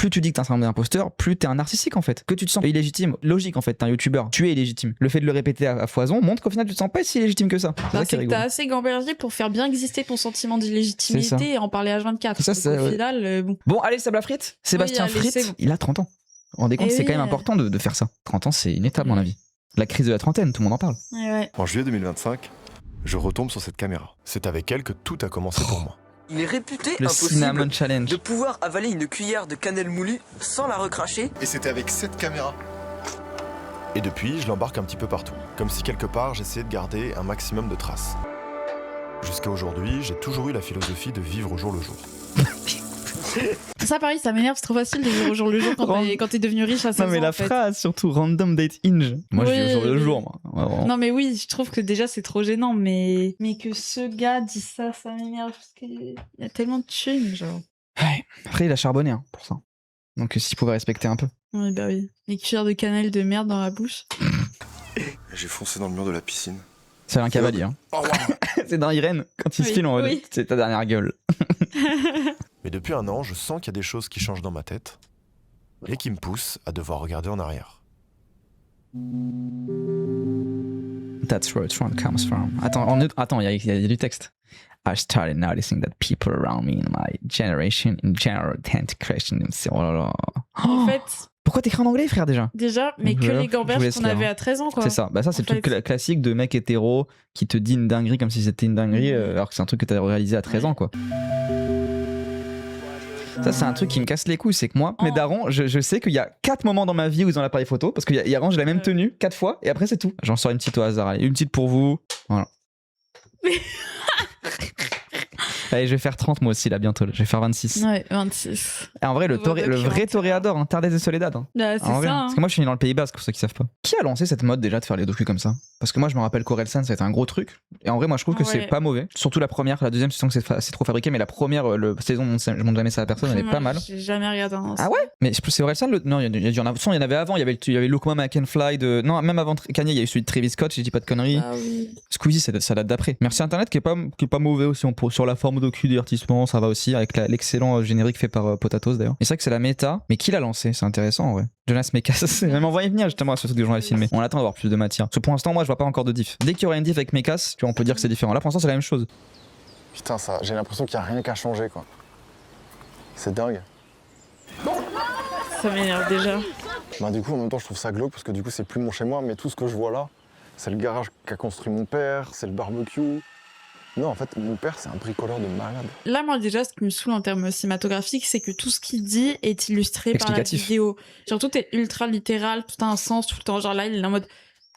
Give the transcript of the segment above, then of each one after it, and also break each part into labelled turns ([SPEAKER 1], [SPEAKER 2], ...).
[SPEAKER 1] plus tu dis que t'es un syndrome d'imposteur, plus t'es un narcissique en fait. Que tu te sens illégitime, logique en fait, t'es un youtubeur, tu es illégitime. Le fait de le répéter à foison montre qu'au final tu te sens pas si illégitime que ça.
[SPEAKER 2] C'est que t'as assez gambergé pour faire bien exister ton sentiment d'illégitimité et en parler H24.
[SPEAKER 1] Ça, c'est
[SPEAKER 2] au final, bon.
[SPEAKER 1] Bon, allez, Sable à frites. Sébastien Frites, bon. Il a 30 ans. Vous vous rendez compte, c'est quand même important de faire ça. 30 ans, c'est une étape dans la vie. La crise de la trentaine, tout le monde en parle.
[SPEAKER 2] Ouais.
[SPEAKER 3] En juillet 2025, je retombe sur cette caméra. C'est avec elle que tout a commencé pour moi.
[SPEAKER 4] Il est réputé
[SPEAKER 1] Le Cinnamon
[SPEAKER 4] impossible
[SPEAKER 1] Challenge.
[SPEAKER 4] de pouvoir avaler une cuillère de cannelle moulue sans la recracher.
[SPEAKER 3] Et c'était avec cette caméra. Et depuis, je l'embarque un petit peu partout. Comme si quelque part, j'essayais de garder un maximum de traces. Jusqu'à aujourd'hui, j'ai toujours eu la philosophie de vivre au jour le jour.
[SPEAKER 2] Ça, pareil, ça m'énerve, c'est trop facile de vivre au jour le jour quand t'es devenu riche à 16 ans.
[SPEAKER 1] Non, mais la phrase, surtout random date hinge. Moi, je vis au jour le jour, moi. Ouais,
[SPEAKER 2] non, mais oui, je trouve que déjà c'est trop gênant, mais que ce gars dise ça m'énerve parce qu'il y a tellement de thunes, genre.
[SPEAKER 1] Ouais. Après, il a charbonné hein, pour ça. Donc, s'il pouvait respecter un peu.
[SPEAKER 2] Oui, bah oui. Les cuillères de cannelle de merde dans la bouche.
[SPEAKER 3] J'ai foncé dans le mur de la piscine.
[SPEAKER 1] C'est un cavalier. Hein.
[SPEAKER 3] Oh, wow.
[SPEAKER 1] C'est dans Irène, quand il se filme en mode, c'est ta dernière gueule.
[SPEAKER 3] Mais depuis un an, je sens qu'il y a des choses qui changent dans ma tête et qui me poussent à devoir regarder en arrière.
[SPEAKER 1] That's where Trump comes from. Attends, il y a du texte. I started noticing that people around me in my generation in general tend to question themselves. Oh là là.
[SPEAKER 2] En fait...
[SPEAKER 1] Pourquoi t'écris en anglais, frère, déjà ?
[SPEAKER 2] Déjà, mais que les gamberges qu'on avait à 13 ans, quoi.
[SPEAKER 1] C'est ça. Bah ça, c'est le truc classique de mec hétéro qui te dit une dinguerie comme si c'était une dinguerie, alors que c'est un truc que t'as réalisé à 13 ans, quoi. Ça, c'est un truc qui me casse les couilles, c'est que moi, mes darons, je sais qu'il y a 4 moments dans ma vie où ils ont l'appareil photo, parce qu'il y a range la même tenue 4 fois, et après c'est tout. J'en sors une petite au hasard, allez, une petite pour vous, voilà. Allez, je vais faire 30 moi aussi là bientôt, je vais faire 26.
[SPEAKER 2] Ouais, 26.
[SPEAKER 1] Et en vrai, le vrai toréador, hein, Tardes et Soledad. Hein.
[SPEAKER 2] Là, c'est ça. Hein.
[SPEAKER 1] Parce que moi je suis né dans le Pays Basque, pour ceux qui savent pas. Qui a lancé cette mode déjà de faire les docus comme ça ? Parce que moi je me rappelle qu'Orelsan ça a été un gros truc. Et en vrai, moi je trouve que c'est pas mauvais. Surtout la première, la deuxième, c'est que c'est trop fabriqué, mais la première saison, je montre jamais ça à personne, elle est pas mal.
[SPEAKER 2] J'ai jamais regardé un.
[SPEAKER 1] Ah ouais ? Mais c'est Orelsan Non, il y en avait avant, il y avait Look Mama I Can Fly de. Non, même avant Kanye, il y a eu celui de Travis Scott, si je dis pas de conneries.
[SPEAKER 2] Ah oui.
[SPEAKER 1] Squeezie, ça date d'après. Merci Internet qui est pas mauvais aussi sur la forme docu, divertissement, ça va aussi, avec l'excellent générique fait par Potatoes d'ailleurs. Et c'est vrai que c'est la méta, mais qui l'a lancé ? C'est intéressant en vrai. Jonas Mekas, même envoyé venir justement à ce truc que les gens avaient filmé. On attend d'avoir plus de matière. Parce que pour l'instant, moi je vois pas encore de diff. Dès qu'il y aura une diff avec Mekas, tu vois, on peut dire que c'est différent. Là pour l'instant, c'est la même chose.
[SPEAKER 3] Putain, ça, j'ai l'impression qu'il y a rien qu'à changer quoi. C'est dingue.
[SPEAKER 2] Ça m'énerve déjà.
[SPEAKER 3] Bah du coup en même temps je trouve ça glauque parce que du coup c'est plus mon chez moi, mais tout ce que je vois là, c'est le garage qu'a construit mon père, c'est le barbecue. Non, en fait, mon père, c'est un bricoleur de malade.
[SPEAKER 2] Là, moi, déjà, ce qui me saoule en termes cinématographiques, c'est que tout ce qu'il dit est illustré par la vidéo. Genre, tout est ultra littéral, tout a un sens tout le temps. Genre là, il est en mode...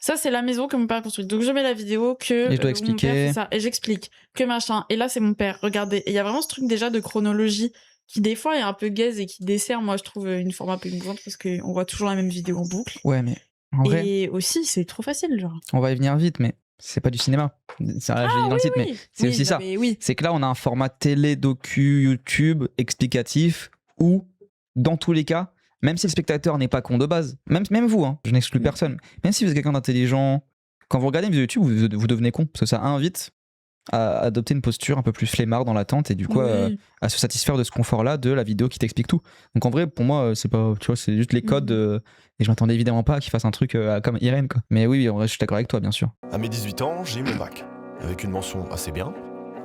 [SPEAKER 2] Ça, c'est la maison que mon père a construite. Donc, je mets la vidéo que...
[SPEAKER 1] Et je dois expliquer.
[SPEAKER 2] Mon père fait ça. Et j'explique. Que machin. Et là, c'est mon père. Regardez. Et il y a vraiment ce truc déjà de chronologie qui, des fois, est un peu gaze et qui dessert, moi, je trouve, une forme un peu émouvante parce qu'on voit toujours la même vidéo en boucle.
[SPEAKER 1] Ouais, mais en vrai...
[SPEAKER 2] Et aussi, c'est trop facile, genre.
[SPEAKER 1] On va y venir vite, mais... C'est pas du cinéma. C'est dans le titre, mais c'est aussi ça.
[SPEAKER 2] Oui.
[SPEAKER 1] C'est que là, on a un format télé, docu, YouTube, explicatif, où, dans tous les cas, même si le spectateur n'est pas con de base, même vous, hein, je n'exclus personne, même si vous êtes quelqu'un d'intelligent, quand vous regardez une vidéo YouTube, vous devenez con, parce que ça invite à adopter une posture un peu plus flemmard dans l'attente et du coup à se satisfaire de ce confort-là de la vidéo qui t'explique tout. Donc en vrai, pour moi, c'est pas, tu vois, c'est juste les codes et je m'attendais évidemment pas qu'il fasse un truc comme Irène, quoi. Mais oui, en vrai, je suis d'accord avec toi, bien sûr.
[SPEAKER 3] À mes 18 ans, j'ai eu mon bac, avec une mention assez bien.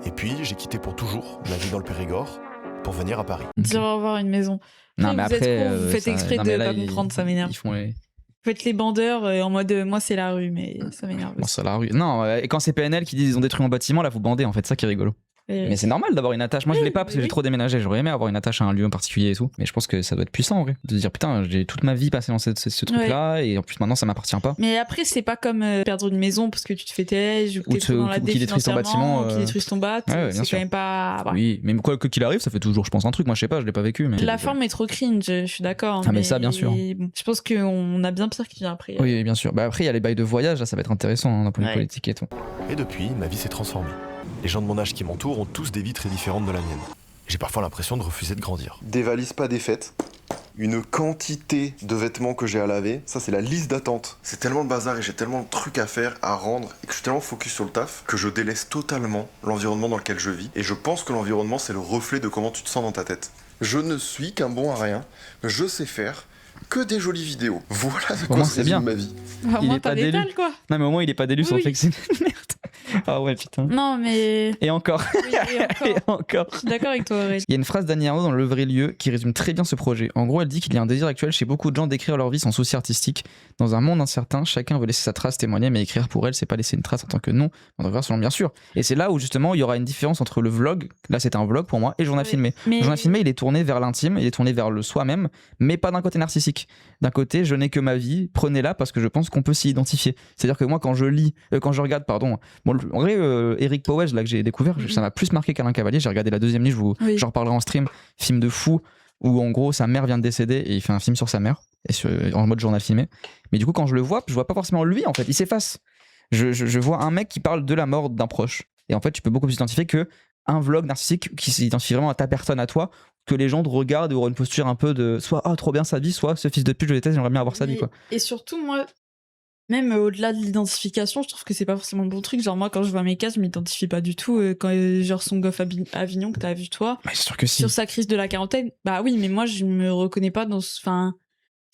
[SPEAKER 3] Et puis, j'ai quitté pour toujours ma vie dans le Périgord pour venir à Paris.
[SPEAKER 2] Dire au revoir à une maison.
[SPEAKER 1] Non, mais après,
[SPEAKER 2] vous faites exprès de pas comprendre, ça m'énerve.
[SPEAKER 1] Ils font les...
[SPEAKER 2] Vous faites les bandeurs en mode moi c'est la rue, mais ça m'énerve.
[SPEAKER 1] Bon, c'est la rue. Non, et quand c'est PNL qui disent ils ont détruit mon bâtiment, là vous bandez en fait, ça qui est rigolo. Mais c'est normal d'avoir une attache. Moi je l'ai pas parce que j'ai trop déménagé. J'aurais aimé avoir une attache à un lieu en particulier et tout. Mais je pense que ça doit être puissant en vrai. De se dire putain, j'ai toute ma vie passé dans ce truc là et en plus maintenant ça m'appartient pas.
[SPEAKER 2] Mais après, c'est pas comme perdre une maison parce que tu te fais têche ou que t'es dans la
[SPEAKER 1] qui détruisent ton bâtiment.
[SPEAKER 2] Qui détruisent ton bat. C'est quand même pas. Voilà.
[SPEAKER 1] Oui, mais quoi qu'il arrive, ça fait toujours, je pense, un truc. Moi je sais pas, je l'ai pas vécu. Mais...
[SPEAKER 2] La forme est trop cringe, je suis d'accord.
[SPEAKER 1] Ah, mais ça, bien sûr.
[SPEAKER 2] Bon, je pense qu'on a bien pire qui vient après.
[SPEAKER 1] Oui, bien sûr. Bah après, il y a les bails de voyage, là ça va être intéressant hein, d'un point de vue politique et tout.
[SPEAKER 3] Et depuis, ma vie s'est transformée. Les gens de mon âge qui m'entourent ont tous des vies très différentes de la mienne. J'ai parfois l'impression de refuser de grandir.
[SPEAKER 5] Des valises pas défaites, une quantité de vêtements que j'ai à laver, ça c'est la liste d'attente. C'est tellement de bazar et j'ai tellement de trucs à faire, à rendre, et que je suis tellement focus sur le taf, que je délaisse totalement l'environnement dans lequel je vis. Et je pense que l'environnement c'est le reflet de comment tu te sens dans ta tête. Je ne suis qu'un bon à rien. Je sais faire que des jolies vidéos. Voilà de
[SPEAKER 1] Au
[SPEAKER 5] quoi
[SPEAKER 1] moins,
[SPEAKER 5] se
[SPEAKER 1] c'est bien.
[SPEAKER 5] résume ma vie.
[SPEAKER 2] Bah, au
[SPEAKER 1] Il
[SPEAKER 2] moins,
[SPEAKER 1] est
[SPEAKER 2] t'as
[SPEAKER 1] pas
[SPEAKER 2] des
[SPEAKER 1] d'élu.
[SPEAKER 2] dalles, quoi.
[SPEAKER 1] Non, mais au moins, il est pas d'élu, ça
[SPEAKER 2] Oui.
[SPEAKER 1] fait que c'est une merde. Ah ouais, putain.
[SPEAKER 2] Non, mais.
[SPEAKER 1] Et encore.
[SPEAKER 2] Oui, et encore.
[SPEAKER 1] Et encore.
[SPEAKER 2] Je suis d'accord avec toi, Aurélien.
[SPEAKER 1] Il y a une phrase d'Annie Ernaux dans Le Vrai Lieu qui résume très bien ce projet. En gros, elle dit qu'il y a un désir actuel chez beaucoup de gens d'écrire leur vie sans souci artistique. Dans un monde incertain, chacun veut laisser sa trace, témoigner, mais écrire pour elle, c'est pas laisser une trace en tant que nom, selon bien sûr. Et c'est là où justement il y aura une différence entre le vlog, là c'est un vlog pour moi, et le journal filmé.
[SPEAKER 2] Mais...
[SPEAKER 1] Le journal filmé, il est tourné vers l'intime, il est tourné vers le soi-même, mais pas d'un côté narcissique. D'un côté, je n'ai que ma vie, prenez-la parce que je pense qu'on peut s'y identifier. C'est-à-dire que moi, quand je regarde, bon, en vrai, Eric Powell, là que j'ai découvert, ça m'a plus marqué qu'Alain Cavalier. J'ai regardé la deuxième nuit, j'en reparlerai en stream, film de fou, où en gros sa mère vient de décéder et il fait un film sur sa mère, en mode journal filmé. Mais du coup, quand je le vois, je vois pas forcément lui, en fait, il s'efface. Je vois un mec qui parle de la mort d'un proche. Et en fait, tu peux beaucoup plus identifier que un vlog narcissique qui s'identifie vraiment à ta personne, à toi, que les gens te regardent et auront une posture un peu de soit trop bien sa vie, soit ce fils de pute, je déteste, j'aimerais bien avoir sa vie, quoi.
[SPEAKER 2] Et surtout, moi, même au-delà de l'identification, je trouve que c'est pas forcément le bon truc. Genre, moi, quand je vois mes cas, je m'identifie pas du tout. Quand, genre, son goff Avignon que t'as vu toi,
[SPEAKER 1] Mais c'est sûr que si.
[SPEAKER 2] sur sa crise de la quarantaine, bah oui, mais moi, je me reconnais pas dans ce. Enfin,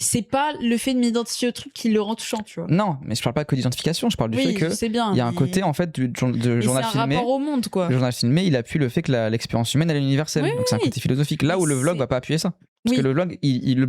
[SPEAKER 2] c'est pas le fait de m'identifier au truc qui le rend touchant, tu vois.
[SPEAKER 1] Non, mais je parle pas que d'identification, je parle du
[SPEAKER 2] Oui,
[SPEAKER 1] fait que
[SPEAKER 2] je sais bien.
[SPEAKER 1] il y a un côté en fait de journal
[SPEAKER 2] c'est un
[SPEAKER 1] filmé.
[SPEAKER 2] rapport au monde, quoi.
[SPEAKER 1] Le journal filmé, il appuie le fait que l'expérience humaine elle est universelle.
[SPEAKER 2] Oui,
[SPEAKER 1] donc c'est un côté philosophique. Là où le vlog va pas appuyer ça. Parce que le vlog, le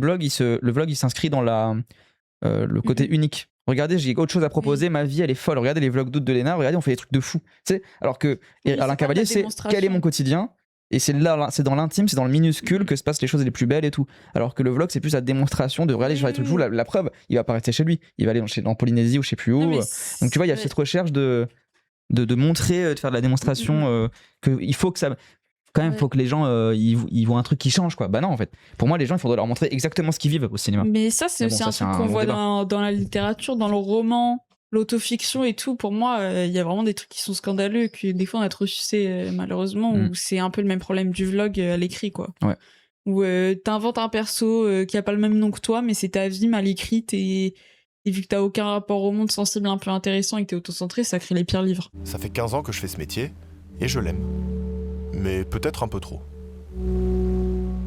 [SPEAKER 1] vlog, il s'inscrit dans le côté unique. Regardez, j'ai autre chose à proposer, ma vie elle est folle. Regardez les vlogs d'août de Léna, regardez, on fait des trucs de fou. Tu sais, alors que Alain Cavalier, c'est quel est mon quotidien. Et c'est dans l'intime, c'est dans le minuscule que se passent les choses les plus belles et tout. Alors que le vlog, c'est plus la démonstration de regarder, je fais des trucs fous. La preuve, il va pas rester chez lui. Il va aller en Polynésie ou je sais plus où. Donc tu vois, il y a cette recherche de montrer, de faire de la démonstration, qu'il faut que ça. Quand même, il faut que les gens ils voient un truc qui change, quoi. Bah non, en fait. Pour moi, les gens, il faudrait leur montrer exactement ce qu'ils vivent au cinéma.
[SPEAKER 2] Mais ça, c'est aussi un truc qu'on voit dans la littérature, dans le roman, l'autofiction et tout. Pour moi, il y a vraiment des trucs qui sont scandaleux, que des fois on a trop sucé, malheureusement, où c'est un peu le même problème du vlog à l'écrit, quoi.
[SPEAKER 1] Ouais.
[SPEAKER 2] Où t'inventes un perso qui a pas le même nom que toi, mais c'est ta vie mal écrite et vu que t'as aucun rapport au monde sensible un peu intéressant et que t'es autocentré, ça crée les pires livres.
[SPEAKER 3] Ça fait 15 ans que je fais ce métier et je l'aime. Mais peut-être un peu trop.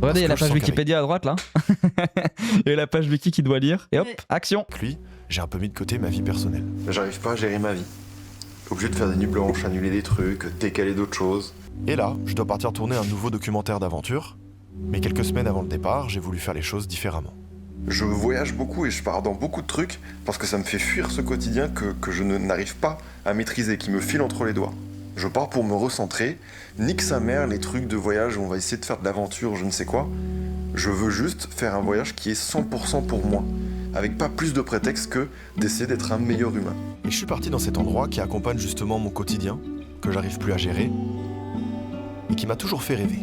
[SPEAKER 1] Regardez, il y a la page Wikipédia à droite là. Et la page Wiki qui doit lire. Et hop, action.
[SPEAKER 3] Avec lui, j'ai un peu mis de côté ma vie personnelle.
[SPEAKER 5] J'arrive pas à gérer ma vie. Obligé de faire des nuits blanches, annuler des trucs, décaler d'autres choses.
[SPEAKER 3] Et là, je dois partir tourner un nouveau documentaire d'aventure. Mais quelques semaines avant le départ, j'ai voulu faire les choses différemment.
[SPEAKER 5] Je voyage beaucoup et je pars dans beaucoup de trucs parce que ça me fait fuir ce quotidien que je n'arrive pas à maîtriser, qui me file entre les doigts. Je pars pour me recentrer, nique sa mère les trucs de voyage où on va essayer de faire de l'aventure, je ne sais quoi. Je veux juste faire un voyage qui est 100% pour moi, avec pas plus de prétexte que d'essayer d'être un meilleur humain.
[SPEAKER 3] Et je suis parti dans cet endroit qui accompagne justement mon quotidien, que j'arrive plus à gérer, et qui m'a toujours fait rêver.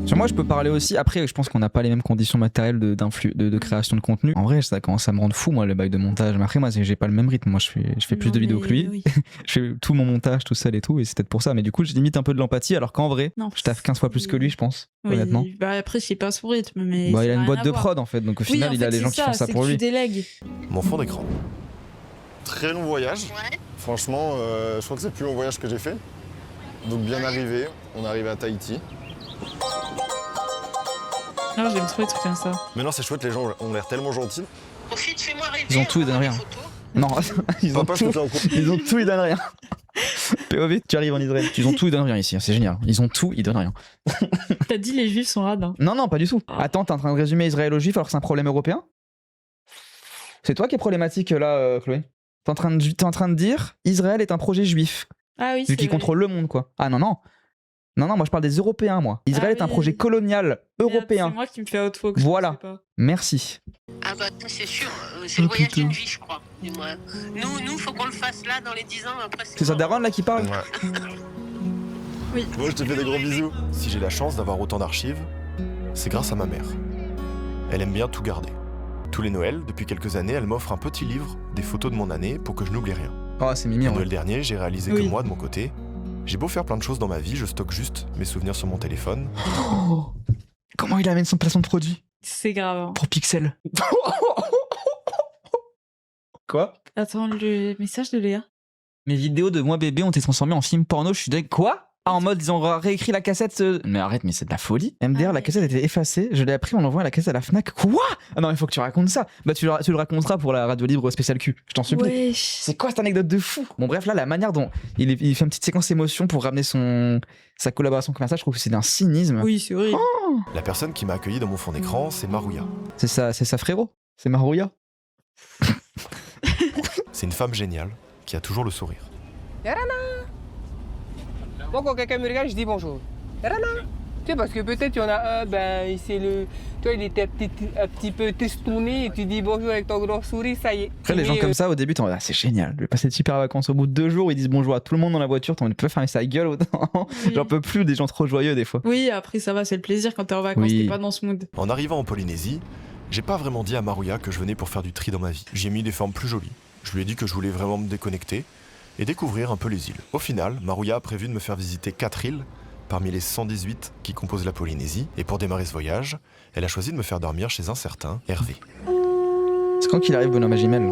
[SPEAKER 1] Sur moi, je peux parler aussi. Après, je pense qu'on n'a pas les mêmes conditions matérielles de création de contenu. En vrai, ça commence à me rendre fou, moi, le bail de montage. Mais après, moi, j'ai pas le même rythme. Moi, je fais plus de vidéos que lui. Oui. Je fais tout mon montage tout seul et tout. Et c'est peut-être pour ça. Mais du coup, je limite un peu de l'empathie. Alors qu'en vrai, je taffe 15 fois plus que lui, je pense.
[SPEAKER 2] Oui,
[SPEAKER 1] honnêtement.
[SPEAKER 2] Bah après, je sais pas son rythme. Mais
[SPEAKER 1] il a une boîte de prod, en fait. Donc au final, il a les gens qui font ça pour lui.
[SPEAKER 2] Tu délègues.
[SPEAKER 3] Mon fond d'écran.
[SPEAKER 6] Très long voyage. Ouais. Franchement, je crois que c'est le plus long voyage que j'ai fait. Donc bien arrivé. On est arrivé à Tahiti.
[SPEAKER 2] Non, j'aime trop les trucs comme ça.
[SPEAKER 6] Mais non, c'est chouette, les gens ont l'air tellement gentils.
[SPEAKER 7] Profite, fais-moi rêver.
[SPEAKER 1] Ils ont tout, ils donnent rien. Non, ils ont tout, ils donnent rien. POV, tu arrives en Israël. Ils ont tout, ils donnent rien ici. C'est génial. Ils ont tout, ils donnent rien.
[SPEAKER 2] T'as dit les juifs sont radins.
[SPEAKER 1] Non, pas du tout. Attends, t'es en train de résumer Israël aux juifs alors que c'est un problème européen? C'est toi qui es problématique là, Chloé. T'es en train de dire Israël est un projet juif.
[SPEAKER 2] Ah oui,
[SPEAKER 1] c'est qui contrôle le monde, quoi. Ah non. Non, moi je parle des Européens, moi. Israël est un projet colonial européen.
[SPEAKER 2] C'est moi qui me fais outfox.
[SPEAKER 1] Voilà. Merci.
[SPEAKER 7] Ah bah c'est sûr, c'est le voyage d'une vie, je crois. Nous, faut qu'on le fasse là dans les 10 ans, après
[SPEAKER 1] c'est ça Daron là qui parle?
[SPEAKER 6] Ouais.
[SPEAKER 2] Oui.
[SPEAKER 6] Moi je te fais des gros bisous.
[SPEAKER 3] Si j'ai la chance d'avoir autant d'archives, c'est grâce à ma mère. Elle aime bien tout garder. Tous les Noëls, depuis quelques années, elle m'offre un petit livre, des photos de mon année, pour que je n'oublie rien.
[SPEAKER 1] Oh, c'est mignon.
[SPEAKER 3] Noël dernier, j'ai réalisé que moi, de mon côté, j'ai beau faire plein de choses dans ma vie, je stocke juste mes souvenirs sur mon téléphone.
[SPEAKER 1] Oh, comment il amène son placement de produit?
[SPEAKER 2] C'est grave. Hein.
[SPEAKER 1] Pour Pixel. Quoi?
[SPEAKER 2] Attends, le message de Léa.
[SPEAKER 1] Mes vidéos de moi bébé ont été transformées en film porno, je suis dingue. Quoi? Ah, en mode, ils ont réécrit la cassette. Mais arrête, mais c'est de la folie. MDR, la cassette était effacée. Je l'ai appris en envoyant la cassette à la Fnac. Quoi? Ah non, il faut que tu racontes ça. Bah, tu le raconteras pour la radio libre spécial Q. Je t'en supplie.
[SPEAKER 2] Wesh.
[SPEAKER 1] C'est quoi cette anecdote de fou? Bon, bref, là, la manière dont il fait une petite séquence émotion pour ramener sa collaboration commerciale, je trouve que c'est d'un cynisme.
[SPEAKER 2] Oui, c'est horrible.
[SPEAKER 3] La personne qui m'a accueilli dans mon fond d'écran, c'est Marouya.
[SPEAKER 1] C'est ça, frérot. C'est Marouya.
[SPEAKER 3] C'est une femme géniale qui a toujours le sourire.
[SPEAKER 8] Moi, quand quelqu'un me regarde, je dis bonjour. Rana. Tu sais, parce que peut-être il y en a un, toi, il était un petit peu testourné et tu dis bonjour avec ton grand sourire, ça y est.
[SPEAKER 1] Après, les gens comme ça, au début, t'en c'est génial. Je vais passer de super vacances. Au bout de 2 jours, ils disent bonjour à tout le monde dans la voiture. T'en peux fermer sa gueule autant.
[SPEAKER 2] Oui.
[SPEAKER 1] J'en peux plus des gens trop joyeux des fois.
[SPEAKER 2] Oui, après ça va, c'est le plaisir quand t'es en vacances,
[SPEAKER 1] Oui.
[SPEAKER 2] t'es pas dans ce mood.
[SPEAKER 3] En arrivant en Polynésie, j'ai pas vraiment dit à Marouya que je venais pour faire du tri dans ma vie. J'y ai mis des formes plus jolies. Je lui ai dit que je voulais vraiment me déconnecter et découvrir un peu les îles. Au final, Marouya a prévu de me faire visiter 4 îles parmi les 118 qui composent la Polynésie. Et pour démarrer ce voyage, elle a choisi de me faire dormir chez un certain Hervé.
[SPEAKER 1] C'est quand qu'il arrive, Benoît Magimel?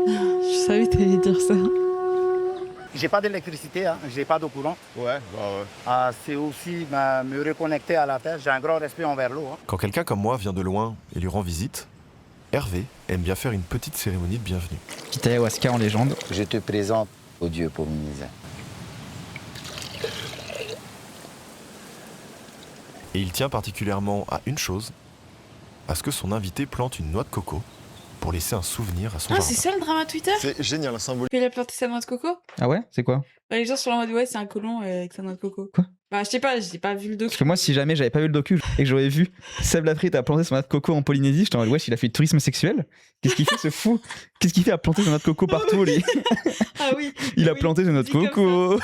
[SPEAKER 2] Je savais que t'allais dire ça.
[SPEAKER 9] J'ai pas d'électricité, hein. J'ai pas d'eau courante.
[SPEAKER 6] Ouais.
[SPEAKER 9] C'est aussi me reconnecter à la terre. J'ai un grand respect envers l'eau. Hein.
[SPEAKER 3] Quand quelqu'un comme moi vient de loin et lui rend visite, Hervé aime bien faire une petite cérémonie de bienvenue.
[SPEAKER 1] Petit ayahuasca en légende.
[SPEAKER 9] Je te présente au dieu polynésien.
[SPEAKER 3] Et il tient particulièrement à une chose, à ce que son invité plante une noix de coco pour laisser un souvenir à son
[SPEAKER 2] Ah,
[SPEAKER 3] jardin.
[SPEAKER 2] c'est ça le drama Twitter?
[SPEAKER 6] C'est génial, un symbole.
[SPEAKER 2] Il a planté sa noix de coco?
[SPEAKER 1] Ah ouais? C'est quoi?
[SPEAKER 2] Bah, les gens sont en mode ouais, c'est un colon avec sa noix de coco.
[SPEAKER 1] Quoi?
[SPEAKER 2] Bah, je sais pas, j'ai pas vu le docu.
[SPEAKER 1] Parce que moi, si jamais j'avais pas vu le docu et que j'aurais vu Seb Lafrite a planté son noix de coco en Polynésie, j'étais en mode wesh, il a fait du tourisme sexuel. Qu'est-ce qu'il fait ce fou? Qu'est-ce qu'il fait à planter son noix de coco partout lui?
[SPEAKER 2] Ah oui.
[SPEAKER 1] Il a
[SPEAKER 2] oui,
[SPEAKER 1] planté son noix de
[SPEAKER 2] dit comme
[SPEAKER 1] coco.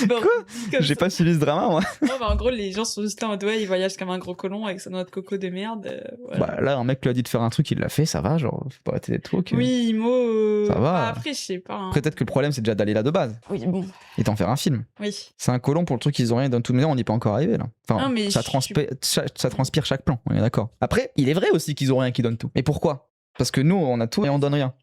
[SPEAKER 2] Bon,
[SPEAKER 1] Quoi?
[SPEAKER 2] dit comme
[SPEAKER 1] J'ai
[SPEAKER 2] ça.
[SPEAKER 1] pas suivi ce drama moi.
[SPEAKER 2] Ouais, bah, en gros, les gens sont juste là en mode ouais, il voyage comme un gros colon avec sa noix de coco de merde. Voilà.
[SPEAKER 1] Bah là, un mec lui a dit de faire un truc, il l'a fait, ça va, genre, faut pas arrêter d'être trop.
[SPEAKER 2] Oui, Mo.
[SPEAKER 1] Ça va.
[SPEAKER 2] Bah, après, je sais pas. Hein.
[SPEAKER 1] Peut-être que le problème c'est déjà d'aller là de base
[SPEAKER 2] Oui, bon.
[SPEAKER 1] et d'en faire un film.
[SPEAKER 2] Oui.
[SPEAKER 1] C'est un colon pour le truc qu'ils ont rien, dans toute manière on n'y est pas encore arrivé là. Enfin,
[SPEAKER 2] Non, mais
[SPEAKER 1] ça, ça transpire chaque plan, on est d'accord. Après, il est vrai aussi qu'ils ont rien qui donnent tout. Mais pourquoi? Parce que nous on a tout et on donne rien.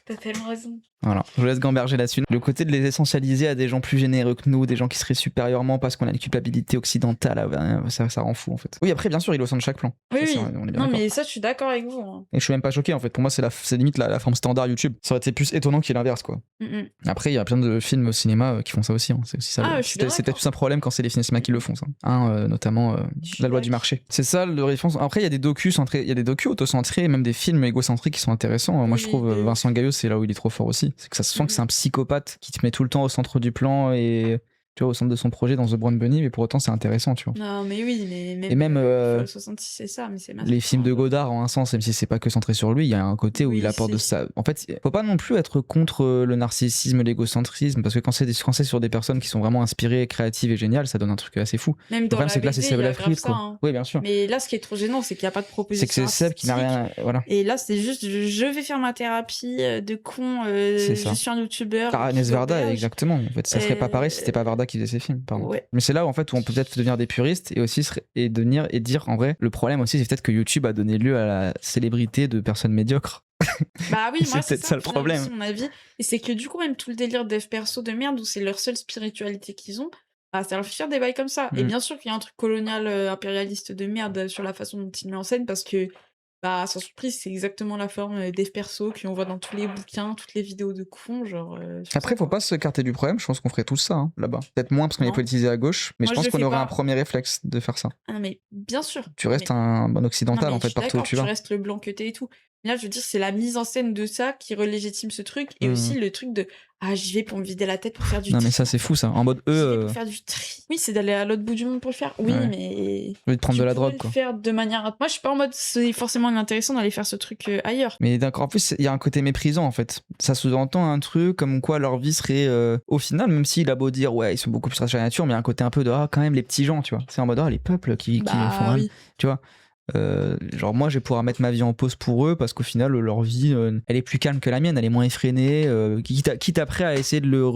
[SPEAKER 2] T'as tellement raison.
[SPEAKER 1] Voilà, je vous laisse gamberger là-dessus. Le côté de les essentialiser à des gens plus généreux que nous, des gens qui seraient supérieurement parce qu'on a une culpabilité occidentale, ça rend fou en fait. Oui, après, bien sûr, il est au centre de chaque plan.
[SPEAKER 2] Oui,
[SPEAKER 1] Ça,
[SPEAKER 2] oui.
[SPEAKER 1] on est bien
[SPEAKER 2] Non,
[SPEAKER 1] d'accord.
[SPEAKER 2] mais ça, je suis d'accord avec vous. Hein.
[SPEAKER 1] Et je suis même pas choqué en fait. Pour moi, c'est limite la forme standard YouTube. Ça aurait été plus étonnant qu'il y ait l'inverse quoi. Après, il y a plein de films au cinéma qui font ça aussi. Hein. C'est aussi ça.
[SPEAKER 2] Ah, je suis bien
[SPEAKER 1] C'est peut-être
[SPEAKER 2] d'accord.
[SPEAKER 1] plus un problème quand c'est les cinémas qui le font, ça. Notamment La loi du marché. C'est ça le référence. Après, il y a des docus autocentrés, même des films égocentriques qui sont intéressants. Moi, je
[SPEAKER 2] Oui,
[SPEAKER 1] trouve
[SPEAKER 2] oui.
[SPEAKER 1] Vincent Gaillot, c'est là où il est trop fort aussi. C'est que ça se sent que c'est un psychopathe qui te met tout le temps au centre du plan et tu vois, au centre de son projet dans The Brown Bunny, mais pour autant, c'est intéressant, tu vois.
[SPEAKER 2] Non, mais oui, mais même.
[SPEAKER 1] Et même
[SPEAKER 2] le 66, c'est ça, mais c'est
[SPEAKER 1] les films de Godard ont un sens, même si c'est pas que centré sur lui, il y a un côté où
[SPEAKER 2] Oui,
[SPEAKER 1] il apporte de
[SPEAKER 2] si.
[SPEAKER 1] ça. En fait, faut pas non plus être contre le narcissisme, l'égocentrisme, parce que quand c'est sur des personnes qui sont vraiment inspirées, créatives et géniales, ça donne un truc assez fou.
[SPEAKER 2] Même
[SPEAKER 1] Le
[SPEAKER 2] dans
[SPEAKER 1] problème,
[SPEAKER 2] la
[SPEAKER 1] c'est que là, c'est
[SPEAKER 2] BD,
[SPEAKER 1] Seb
[SPEAKER 2] il y a
[SPEAKER 1] Lafrite,
[SPEAKER 2] grave ça,
[SPEAKER 1] quoi.
[SPEAKER 2] hein.
[SPEAKER 1] Oui, bien sûr.
[SPEAKER 2] Mais là, ce qui est trop gênant, c'est qu'il n'y a pas de proposition.
[SPEAKER 1] C'est que c'est Seb qui n'a
[SPEAKER 2] artistique.
[SPEAKER 1] rien. Voilà.
[SPEAKER 2] Et là, c'est juste, je vais faire ma thérapie de con,
[SPEAKER 1] C'est
[SPEAKER 2] je
[SPEAKER 1] ça.
[SPEAKER 2] suis un youtubeur.
[SPEAKER 1] Agnès
[SPEAKER 2] qui
[SPEAKER 1] Varda,
[SPEAKER 2] s'auberge.
[SPEAKER 1] exactement. En fait, ça serait pas pareil si c'était pas Varda qui faisait ses films. Pardon.
[SPEAKER 2] Ouais.
[SPEAKER 1] Mais c'est là où, en fait, où on peut peut-être devenir des puristes et aussi devenir et dire en vrai, le problème aussi, c'est peut-être que YouTube a donné lieu à la célébrité de personnes médiocres.
[SPEAKER 2] Bah oui, moi,
[SPEAKER 1] C'est peut-être ça le
[SPEAKER 2] au final,
[SPEAKER 1] problème.
[SPEAKER 2] aussi, mon avis. Et c'est que du coup, même tout le délire dev perso de merde, où c'est leur seule spiritualité qu'ils ont, bah, ça leur fait faire des bails comme ça. Et
[SPEAKER 1] Mm.
[SPEAKER 2] bien sûr qu'il y a un truc colonial, impérialiste de merde sur la façon dont ils met en scène, parce que, bah, sans surprise, c'est exactement la forme dev perso qu'on voit dans tous les bouquins, toutes les vidéos de cons, genre. sur
[SPEAKER 1] Après,
[SPEAKER 2] ça,
[SPEAKER 1] faut
[SPEAKER 2] quoi.
[SPEAKER 1] pas se carter du problème. Je pense qu'on ferait tous ça hein, là-bas. Peut-être moins parce qu'on est
[SPEAKER 2] Non.
[SPEAKER 1] politisé à gauche, mais
[SPEAKER 2] Moi,
[SPEAKER 1] je pense
[SPEAKER 2] je le
[SPEAKER 1] qu'on
[SPEAKER 2] fais
[SPEAKER 1] aurait
[SPEAKER 2] pas.
[SPEAKER 1] un premier réflexe de faire ça.
[SPEAKER 2] Ah non, mais bien sûr.
[SPEAKER 1] Tu restes
[SPEAKER 2] Mais-
[SPEAKER 1] un bon
[SPEAKER 2] Non,
[SPEAKER 1] occidental
[SPEAKER 2] mais
[SPEAKER 1] en
[SPEAKER 2] je
[SPEAKER 1] fait
[SPEAKER 2] suis
[SPEAKER 1] partout où
[SPEAKER 2] d'accord,
[SPEAKER 1] tu vas.
[SPEAKER 2] restes le blanc que t'es et tout. Mais là, je veux dire, c'est la mise en scène de ça qui relégitime ce truc. Et aussi le truc de ah, j'y vais pour me vider la tête pour faire du
[SPEAKER 1] Non
[SPEAKER 2] tri.
[SPEAKER 1] mais ça c'est fou ça. En mode
[SPEAKER 2] J'y vais
[SPEAKER 1] eux,
[SPEAKER 2] pour faire du tri. Oui, c'est d'aller à l'autre bout du monde pour le faire. Oui,
[SPEAKER 1] Ouais.
[SPEAKER 2] mais.
[SPEAKER 1] au lieu de prendre
[SPEAKER 2] tu
[SPEAKER 1] de la
[SPEAKER 2] pourrais
[SPEAKER 1] drogue quoi.
[SPEAKER 2] le faire de manière. Moi, je suis pas en mode c'est forcément inintéressant d'aller faire ce truc ailleurs.
[SPEAKER 1] Mais d'accord, en plus, il y a un côté méprisant en fait. Ça sous-entend un truc comme quoi leur vie serait, au final, même s'il a beau dire ouais, ils sont beaucoup plus attachés à la nature, mais il y a un côté un peu de ah, quand même les petits gens, tu vois. C'est en mode ah, les peuples qui
[SPEAKER 2] Bah
[SPEAKER 1] font rien.
[SPEAKER 2] oui.
[SPEAKER 1] Tu vois. Genre moi je vais pouvoir mettre ma vie en pause pour eux parce qu'au final leur vie elle est plus calme que la mienne, elle est moins effrénée, quitte après à essayer de le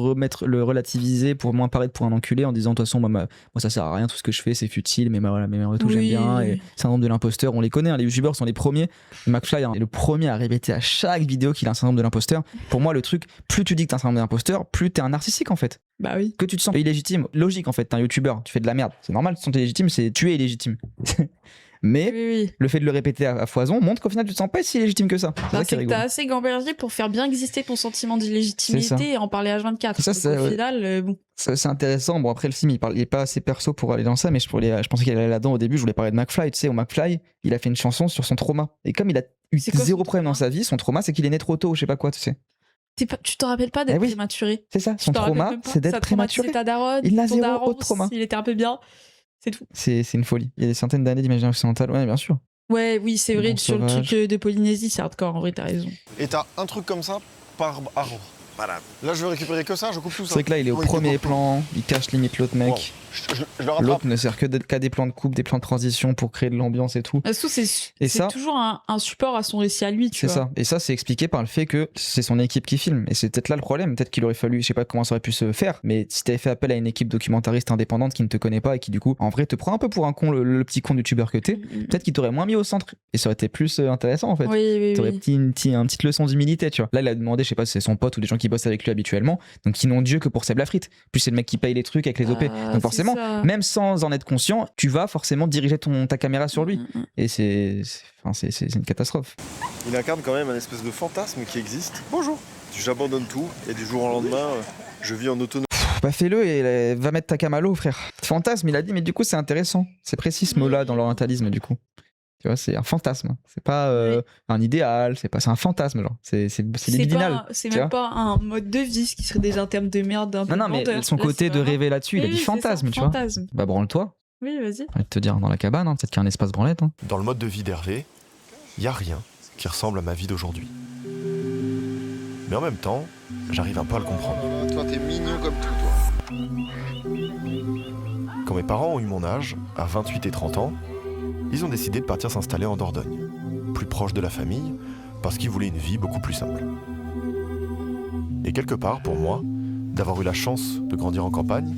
[SPEAKER 1] relativiser pour moins paraître pour un enculé en disant de toute façon moi ça sert à rien, tout ce que je fais c'est futile, mais voilà, mais tout j'aime bien. Et syndrome de l'imposteur, on les connaît, hein, les youtubeurs sont les premiers. McFly est le premier à répéter à chaque vidéo qu'il a un syndrome de l'imposteur. Pour moi le truc, plus tu dis que t'as un syndrome de l'imposteur, plus t'es un narcissique en fait.
[SPEAKER 2] Bah oui.
[SPEAKER 1] Que tu te sens illégitime, logique en fait, t'es un youtubeur, tu fais de la merde, c'est normal, tu te sens illégitime, c'est tu es illégitime. Mais le fait de le répéter à foison montre qu'au final tu te sens pas si légitime que ça.
[SPEAKER 2] C'est que t'as assez gambergé pour faire bien exister ton sentiment d'illégitimité et en parler H24. Au final, bon.
[SPEAKER 1] C'est intéressant. Bon, après le film il est pas assez perso pour aller dans ça, mais je pensais qu'il allait là-dedans au début. Je voulais parler de McFly. Tu sais, au McFly, il a fait une chanson sur son trauma. Et comme il a eu zéro problème dans sa vie, son trauma c'est qu'il est né trop tôt, je sais pas quoi, tu sais.
[SPEAKER 2] Tu te rappelles pas d'être prématuré.
[SPEAKER 1] C'est ça, son trauma c'est d'être prématuré.
[SPEAKER 2] Ta daronne,
[SPEAKER 1] il a zéro autre trauma.
[SPEAKER 2] Il était un peu bien. C'est tout.
[SPEAKER 1] C'est une folie. Il y a des centaines d'années d'imagination occidentale, ouais, bien sûr.
[SPEAKER 2] Ouais, oui, c'est vrai, sur le truc de Polynésie, c'est hardcore, en vrai, t'as raison.
[SPEAKER 6] Et t'as un truc comme ça par arbre. Voilà. Là, je veux récupérer que ça, je coupe tout ça.
[SPEAKER 1] C'est vrai que là, il est au premier plan, il cache limite l'autre mec.
[SPEAKER 6] Bon,
[SPEAKER 1] l'autre ne sert qu'à des plans de coupe, des plans de transition pour créer de l'ambiance et tout.
[SPEAKER 2] C'est toujours un support à son récit à lui, tu vois.
[SPEAKER 1] C'est ça. Et ça, c'est expliqué par le fait que c'est son équipe qui filme. Et c'est peut-être là le problème. Peut-être qu'il aurait fallu, je sais pas comment ça aurait pu se faire, mais si t'avais fait appel à une équipe documentariste indépendante qui ne te connaît pas et qui, du coup, en vrai, te prend un peu pour un con, le petit con youtubeur que t'es, peut-être qu'il t'aurait moins mis au centre. Et ça aurait été plus intéressant, en fait. T'aurais une petite leçon d'humilité, tu vois. Là, il a demandé, je sais pas si c'est son pote ou des gens qui bossent avec lui habituellement, donc qui n'ont Dieu que pour Seb Lafrite. Puis c'est le mec qui paye les trucs avec les OP. Donc forcément, même sans en être conscient, tu vas forcément diriger ta caméra sur lui. Et c'est une catastrophe.
[SPEAKER 5] Il incarne quand même un espèce de fantasme qui existe. Bonjour. J'abandonne tout et du jour au lendemain, je vis en autonomie.
[SPEAKER 1] Bah fais-le et va mettre ta cam à l'eau, frère. Fantasme, il a dit, mais du coup c'est intéressant. C'est précis ce mot-là dans l'orientalisme, du coup. Tu vois, c'est un fantasme. C'est pas un idéal, c'est un fantasme, genre. C'est libidinal.
[SPEAKER 2] C'est même pas un mode de vie, ce qui serait déjà un terme de merde.
[SPEAKER 1] Non, mais son côté de rêver là-dessus, il a dit fantasme, tu vois. Bah branle-toi.
[SPEAKER 2] Oui, vas-y.
[SPEAKER 1] Je vais te dire dans la cabane, hein, peut-être qu'il y a un espace branlette. Hein.
[SPEAKER 3] Dans le mode de vie d'Hervé, il y a rien qui ressemble à ma vie d'aujourd'hui. Mais en même temps, j'arrive un peu à le comprendre.
[SPEAKER 5] Toi, t'es mignon comme tout, toi.
[SPEAKER 3] Quand mes parents ont eu mon âge, à 28 et 30 ans, ils ont décidé de partir s'installer en Dordogne, plus proche de la famille, parce qu'ils voulaient une vie beaucoup plus simple. Et quelque part, pour moi, d'avoir eu la chance de grandir en campagne,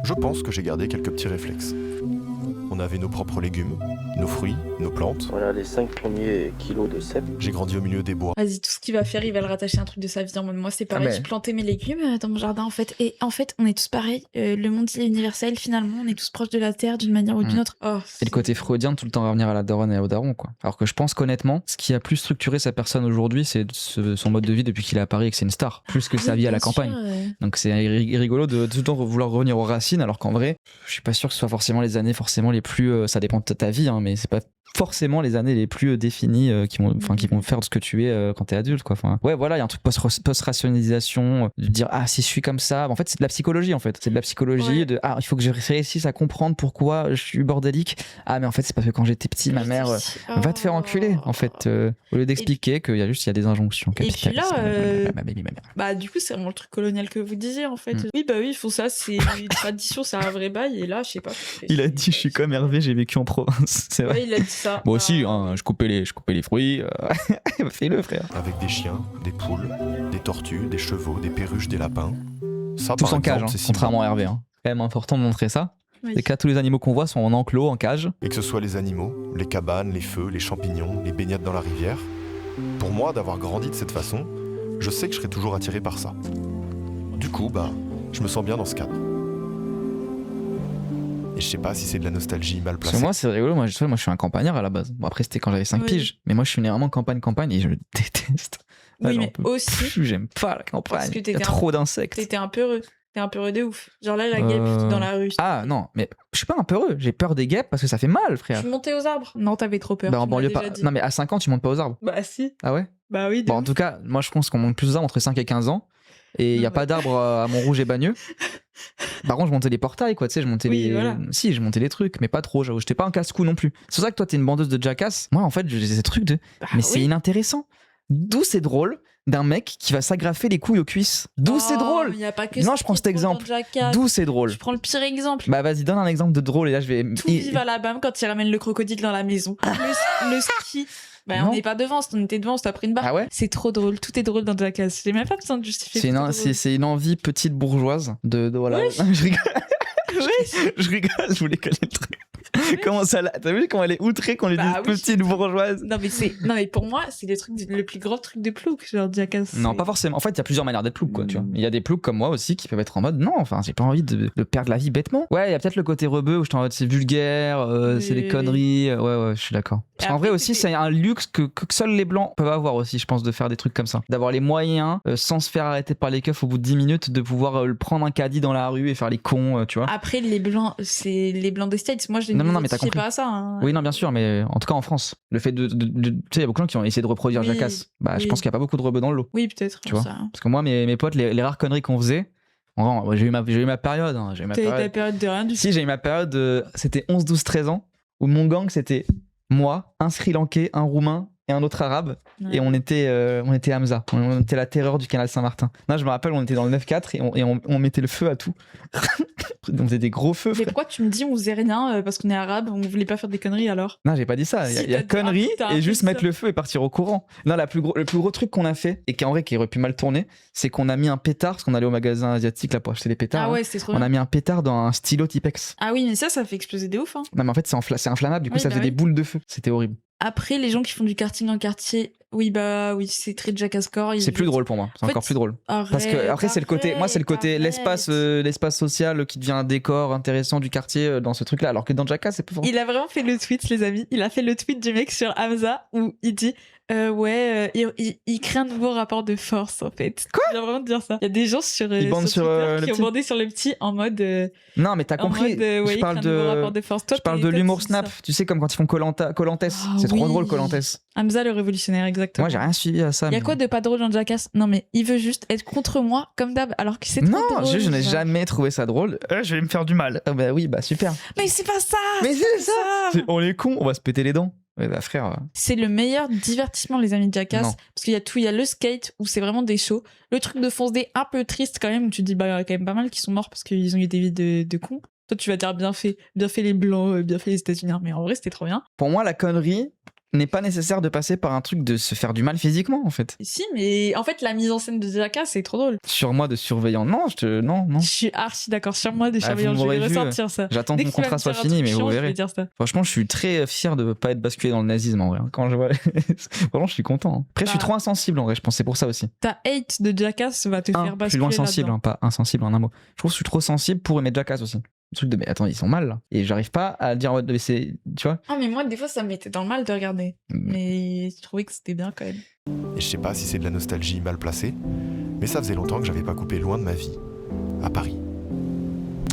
[SPEAKER 3] je pense que j'ai gardé quelques petits réflexes. On avait nos propres légumes, nos fruits, nos plantes.
[SPEAKER 10] Voilà les 5 premiers kilos de cèpe.
[SPEAKER 3] J'ai grandi au milieu des bois.
[SPEAKER 2] Vas-y, tout ce qu'il va faire, il va le rattacher à un truc de sa vie. En mode, moi, c'est pareil, j'ai planté mes légumes dans mon jardin, en fait. Et en fait, on est tous pareils. Le monde, il est universel, finalement. On est tous proches de la terre d'une manière ou d'une autre. Oh,
[SPEAKER 1] et le côté freudien, tout le temps revenir à la daronne et au daron, quoi. Alors que je pense qu'honnêtement, ce qui a plus structuré sa personne aujourd'hui, c'est son mode de vie depuis qu'il est à Paris et que c'est une star. Plus que sa vie à la campagne. Donc c'est rigolo de tout le temps vouloir revenir aux racines, alors qu'en vrai, je suis pas sûr que ce soit forcément les années les plus. Ça dépend de ta vie, hein, mais c'est pas forcément les années les plus définies qui vont faire de ce que tu es quand t'es adulte, quoi. Enfin, ouais, voilà, il y a un truc post-rationalisation, de dire ah si je suis comme ça, en fait c'est de la psychologie, en fait c'est de la psychologie de il faut que je réussisse à comprendre pourquoi je suis bordélique, mais en fait c'est parce que quand j'étais petit ma mère va te faire enculer, en fait, au lieu d'expliquer qu'il y a des injonctions capitalistes.
[SPEAKER 2] Et puis là bah du coup c'est vraiment le truc colonial que vous disiez, en fait. Oui, ils font ça, c'est une tradition, c'est un vrai bail, et là je sais pas,
[SPEAKER 1] il a dit je suis comme Hervé, j'ai vécu en province, c'est vrai.
[SPEAKER 2] Ouais, il a dit ça.
[SPEAKER 1] Moi aussi, hein, je coupais les fruits. Fais-le, frère.
[SPEAKER 3] Avec des chiens, des poules, des tortues, des chevaux, des perruches, des lapins. Ça,
[SPEAKER 1] tous en cage, hein, contrairement à Hervé. Hein. Quand même important de montrer ça. Oui. C'est que tous les animaux qu'on voit sont en enclos, en cage.
[SPEAKER 3] Et que ce soit les animaux, les cabanes, les feux, les champignons, les baignades dans la rivière. Pour moi, d'avoir grandi de cette façon, je sais que je serai toujours attiré par ça. Du coup, je me sens bien dans ce cadre. Et je sais pas si c'est de la nostalgie mal placée.
[SPEAKER 1] Parce que moi, c'est rigolo. Moi, je suis un campagnard à la base. Bon, après, c'était quand j'avais 5 piges. Mais moi, je suis né vraiment campagne et je le déteste.
[SPEAKER 2] Oui, mais aussi.
[SPEAKER 1] J'aime pas la campagne. Il y a trop d'insectes.
[SPEAKER 2] T'étais un peu heureux. T'es un peu heureux de ouf. Genre là, la guêpe dans la rue.
[SPEAKER 1] Ah non, mais je suis pas un peu heureux. J'ai peur des guêpes parce que ça fait mal, frère.
[SPEAKER 2] Tu montais aux arbres? Non, t'avais trop peur.
[SPEAKER 1] En banlieue pas. Non, mais à 5 ans, tu montes pas aux arbres.
[SPEAKER 2] Bah si.
[SPEAKER 1] Ah ouais?
[SPEAKER 2] Bah oui.
[SPEAKER 1] Bon, en tout cas, moi, je pense qu'on monte plus aux arbres entre 5 et 15 ans. Et il n'y a pas d'arbre à Montrouge et Bagneux. Par contre, je montais les portails, quoi. Tu sais, je montais je montais les trucs, mais pas trop. J'avoue, j'étais pas un casse-cou non plus. C'est pour ça que toi, t'es une bandeuse de jackass. Moi, en fait, j'ai ces trucs de. Mais c'est inintéressant. D'où c'est drôle. d'un mec qui va s'agrafer les couilles aux cuisses. D'où c'est drôle.
[SPEAKER 2] Y a pas que
[SPEAKER 1] non,
[SPEAKER 2] ça
[SPEAKER 1] je prends
[SPEAKER 2] qui
[SPEAKER 1] cet
[SPEAKER 2] est drôle
[SPEAKER 1] exemple.
[SPEAKER 2] dans Jackass.
[SPEAKER 1] D'où c'est drôle.
[SPEAKER 2] Je prends le pire exemple.
[SPEAKER 1] Bah vas-y, donne un exemple de drôle et là je vais...
[SPEAKER 2] Tout Vive Alabama quand il ramène le crocodile dans la maison. Le ski. Bah,
[SPEAKER 1] Non.
[SPEAKER 2] on n'est pas devant, on était devant, on t'a pris une barre.
[SPEAKER 1] Ah ouais.
[SPEAKER 2] C'est trop drôle, tout est drôle dans Jackass. J'ai même pas besoin de justifier.
[SPEAKER 1] C'est une envie petite bourgeoise de voilà.
[SPEAKER 2] Oui.
[SPEAKER 1] Non, je rigole.
[SPEAKER 2] Oui.
[SPEAKER 1] Je rigole, je voulais coller le truc. Comment ça, t'as vu comment elle est outrée qu'on lui dise
[SPEAKER 2] oui.
[SPEAKER 1] petite bourgeoise?
[SPEAKER 2] Non mais pour moi c'est le plus grand truc de plouc genre Jackass.
[SPEAKER 1] Non, pas forcément. En fait, il y a plusieurs manières d'être plouc, quoi, tu vois. Il y a des ploucs comme moi aussi qui peuvent être en mode non, enfin, j'ai pas envie de perdre la vie bêtement. Ouais, il y a peut-être le côté rebeu où je suis en mode c'est vulgaire, c'est des conneries. Ouais, je suis d'accord. Parce qu'en vrai aussi, c'est un luxe que seuls les blancs peuvent avoir aussi, je pense, de faire des trucs comme ça. D'avoir les moyens, sans se faire arrêter par les keufs au bout de 10 minutes, de pouvoir prendre un caddie dans la rue et faire les cons, tu vois.
[SPEAKER 2] Après, les blancs, c'est les blancs des States. Moi, je les
[SPEAKER 1] non, mais t'as compris.
[SPEAKER 2] pas à ça. Hein.
[SPEAKER 1] Oui, non, bien sûr, mais en tout cas en France, le fait tu sais, il y a beaucoup de gens qui ont essayé de reproduire Jackass. Bah, je pense qu'il y a pas beaucoup de rebeux dans le lot.
[SPEAKER 2] Oui, peut-être.
[SPEAKER 1] Tu vois. Parce que moi, mes potes, les rares conneries qu'on faisait, en vrai, j'ai eu ma période. Hein,
[SPEAKER 2] T'as eu ta période de rien du tout.
[SPEAKER 1] Si, j'ai eu ma période, c'était 11, 12, 13 ans, où mon gang, c'était moi, un Sri Lankais, un Roumain et un autre Arabe. Ouais. Et on était Hamza. On était la terreur du canal Saint-Martin. Non, je me rappelle, on était dans le 9-4 et on mettait le feu à tout. On faisait des gros feux.
[SPEAKER 2] Mais pourquoi tu me dis on faisait rien parce qu'on est arabe, on voulait pas faire des conneries alors?
[SPEAKER 1] Non, j'ai pas dit ça. Il y a conneries et juste mettre le feu et partir au courant. Non, le plus gros truc qu'on a fait et qui en vrai qui aurait pu mal tourner, c'est qu'on a mis un pétard parce qu'on allait au magasin asiatique là pour acheter des pétards.
[SPEAKER 2] Ah ouais, c'était trop
[SPEAKER 1] On
[SPEAKER 2] bien.
[SPEAKER 1] a mis un pétard dans un stylo Tipex.
[SPEAKER 2] Ah oui, mais ça fait exploser des ouf. Hein.
[SPEAKER 1] Non, mais en fait, c'est inflammable. Du coup, ça faisait des boules de feu. C'était horrible.
[SPEAKER 2] Après, les gens qui font du karting en quartier, oui, c'est très Jackass Core.
[SPEAKER 1] C'est plus drôle pour moi. C'est encore plus drôle. Parce que après, c'est le côté, moi, c'est le côté l'espace social qui devient un décor intéressant du quartier dans ce truc-là. Alors que dans Jackass, c'est plus fort.
[SPEAKER 2] Il a vraiment fait le tweet, les amis. Il a fait le tweet du mec sur Hamza où il dit. Il crée un nouveau rapport de force en fait.
[SPEAKER 1] Quoi?
[SPEAKER 2] Il vient vraiment de dire ça. Il y a des gens sur Twitter qui ont bandé sur le petit en mode.
[SPEAKER 1] Non, mais t'as compris. Je parle de l'humour snap.
[SPEAKER 2] Ça.
[SPEAKER 1] Tu sais, comme quand ils font Kolantes. C'est trop drôle, Kolantes.
[SPEAKER 2] Hamza le révolutionnaire, exactement.
[SPEAKER 1] Moi, j'ai rien suivi à ça.
[SPEAKER 2] Il y a quoi de pas drôle dans Jackass? Non, mais il veut juste être contre moi comme d'hab, alors que c'est trop drôle.
[SPEAKER 1] Non, je n'ai jamais trouvé ça drôle. Je vais me faire du mal. Bah oui, bah super.
[SPEAKER 2] Mais c'est pas ça.
[SPEAKER 1] Mais c'est ça. On est cons, on va se péter les dents. Ouais, bah frère.
[SPEAKER 2] C'est le meilleur divertissement, les amis de Jackass. Non. Parce qu'il y a tout. Il y a le skate où c'est vraiment des shows. Le truc de fonce des un peu triste quand même, où tu te dis, bah, il y a quand même pas mal qui sont morts parce qu'ils ont eu des vies de cons. Toi, tu vas dire bien fait les Blancs, bien fait les États-Unis. Mais en vrai, c'était trop bien.
[SPEAKER 1] Pour moi, la connerie n'est pas nécessaire de passer par un truc de se faire du mal physiquement en fait.
[SPEAKER 2] Si, mais en fait la mise en scène de Jackass c'est trop drôle.
[SPEAKER 1] Sur moi de surveillant, non. Je suis
[SPEAKER 2] archi d'accord. Sur moi de surveillant, je vais ressentir ça.
[SPEAKER 1] J'attends que mon contrat soit fini, mais vous verrez. Franchement, je suis très fier de pas être basculé dans le nazisme en vrai. Quand je vois, vraiment, je suis content. Après, je suis trop insensible en vrai. Je pense c'est pour ça aussi.
[SPEAKER 2] Ta hate de Jackass va te faire basculer.
[SPEAKER 1] Plus loin sensible, pas insensible en un mot. Je trouve que je suis trop sensible pour aimer Jackass aussi. Le truc de mais attends, ils sont mal là. Et j'arrive pas à dire mais c'est, tu vois.
[SPEAKER 2] Ah mais moi des fois ça me mettait dans le mal de regarder. Mais je trouvais que c'était bien quand même.
[SPEAKER 3] Et je sais pas si c'est de la nostalgie mal placée, mais ça faisait longtemps que j'avais pas coupé loin de ma vie, à Paris.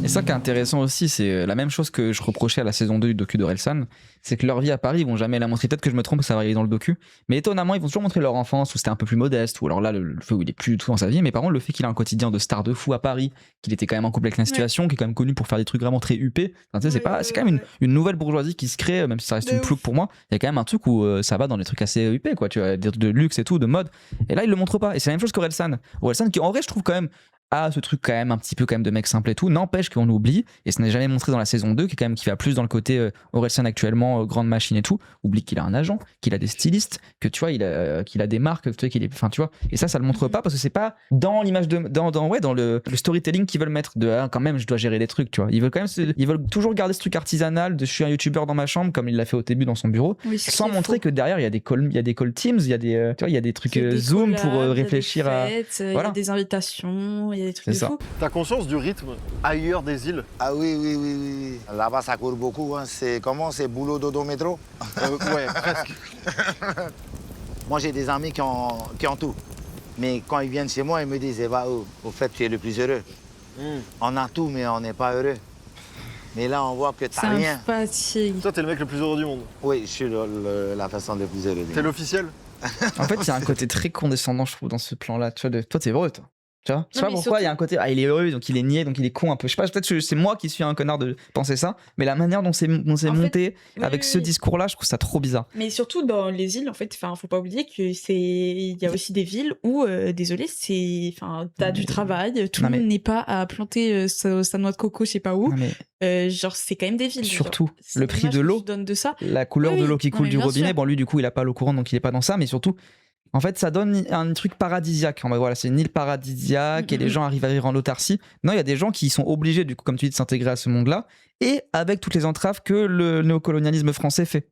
[SPEAKER 1] Et ça qui est intéressant aussi, c'est la même chose que je reprochais à la saison 2 du docu d'Orelsan, c'est que leur vie à Paris, ils vont jamais la montrer. Peut-être que je me trompe, ça va arriver dans le docu, mais étonnamment, ils vont toujours montrer leur enfance où c'était un peu plus modeste, ou alors là, le fait où il est plus du tout dans sa vie, mais par contre, le fait qu'il a un quotidien de star de fou à Paris, qu'il était quand même en couple avec la situation, qui est quand même connu pour faire des trucs vraiment très huppés. Enfin, c'est quand même une nouvelle bourgeoisie qui se crée, même si ça reste une plouc pour moi. Il y a quand même un truc où ça va dans des trucs assez huppés, quoi, tu vois, de luxe et tout, de mode. Et là, ils le montrent pas. Et c'est la même chose qu'Orelsan. Orelsan qui, en vrai, je trouve quand même, ce truc quand même un petit peu quand même de mec simple et tout, n'empêche qu'on oublie, et ce n'est jamais montré dans la saison 2, qui va plus dans le côté Orelsan actuellement, grande machine et tout, oublie qu'il a un agent, qu'il a des stylistes, que tu vois, qu'il a des marques, enfin tu vois, et ça le montre pas parce que c'est pas dans l'image dans le storytelling qu'ils veulent mettre de quand même je dois gérer des trucs, tu vois. Ils veulent toujours garder ce truc artisanal de je suis un youtubeur dans ma chambre comme il l'a fait au début dans son bureau, sans montrer que derrière il y a des call teams, il y a des tu vois, il y a des trucs Zoom pour réfléchir à
[SPEAKER 2] il y a des invitations, des trucs de fou.
[SPEAKER 6] T'as conscience du rythme ailleurs des îles?
[SPEAKER 9] Ah oui. Là-bas, ça court beaucoup. Hein. C'est boulot dodo métro?
[SPEAKER 6] Ouais, presque.
[SPEAKER 9] Moi, j'ai des amis qui ont tout. Mais quand ils viennent chez moi, ils me disent, au fait, tu es le plus heureux. On a tout, mais on n'est pas heureux. Mais là, on voit que t'as rien.
[SPEAKER 2] Fatigue.
[SPEAKER 6] Toi, t'es le mec le plus heureux du monde.
[SPEAKER 9] Oui, je suis la personne le plus heureuse.
[SPEAKER 6] T'es l'officiel?
[SPEAKER 1] En fait, il y a un côté très condescendant, je trouve, dans ce plan-là. Tu vois, toi, t'es heureux, toi. Tu vois, je sais pas pourquoi il y a un côté il est heureux donc il est niais donc il est con un peu. Je sais pas, peut-être que c'est moi qui suis un connard de penser ça, mais la manière dont c'est monté avec ce discours-là, je trouve ça trop bizarre.
[SPEAKER 2] Mais surtout dans les îles, en fait, faut pas oublier que il y a aussi des villes où, désolé, t'as du travail, tout le monde n'est pas à planter sa noix de coco, je sais pas où. Genre, c'est quand même des villes.
[SPEAKER 1] Surtout le prix de l'eau, la couleur de l'eau qui coule du robinet. Bon, lui, du coup, il a pas l'eau courante donc il est pas dans ça, mais surtout. En fait, ça donne un truc paradisiaque. Voilà, c'est une île paradisiaque et les gens arrivent à vivre en autarcie. Non, il y a des gens qui sont obligés, du coup, comme tu dis, de s'intégrer à ce monde-là et avec toutes les entraves que le néocolonialisme français fait.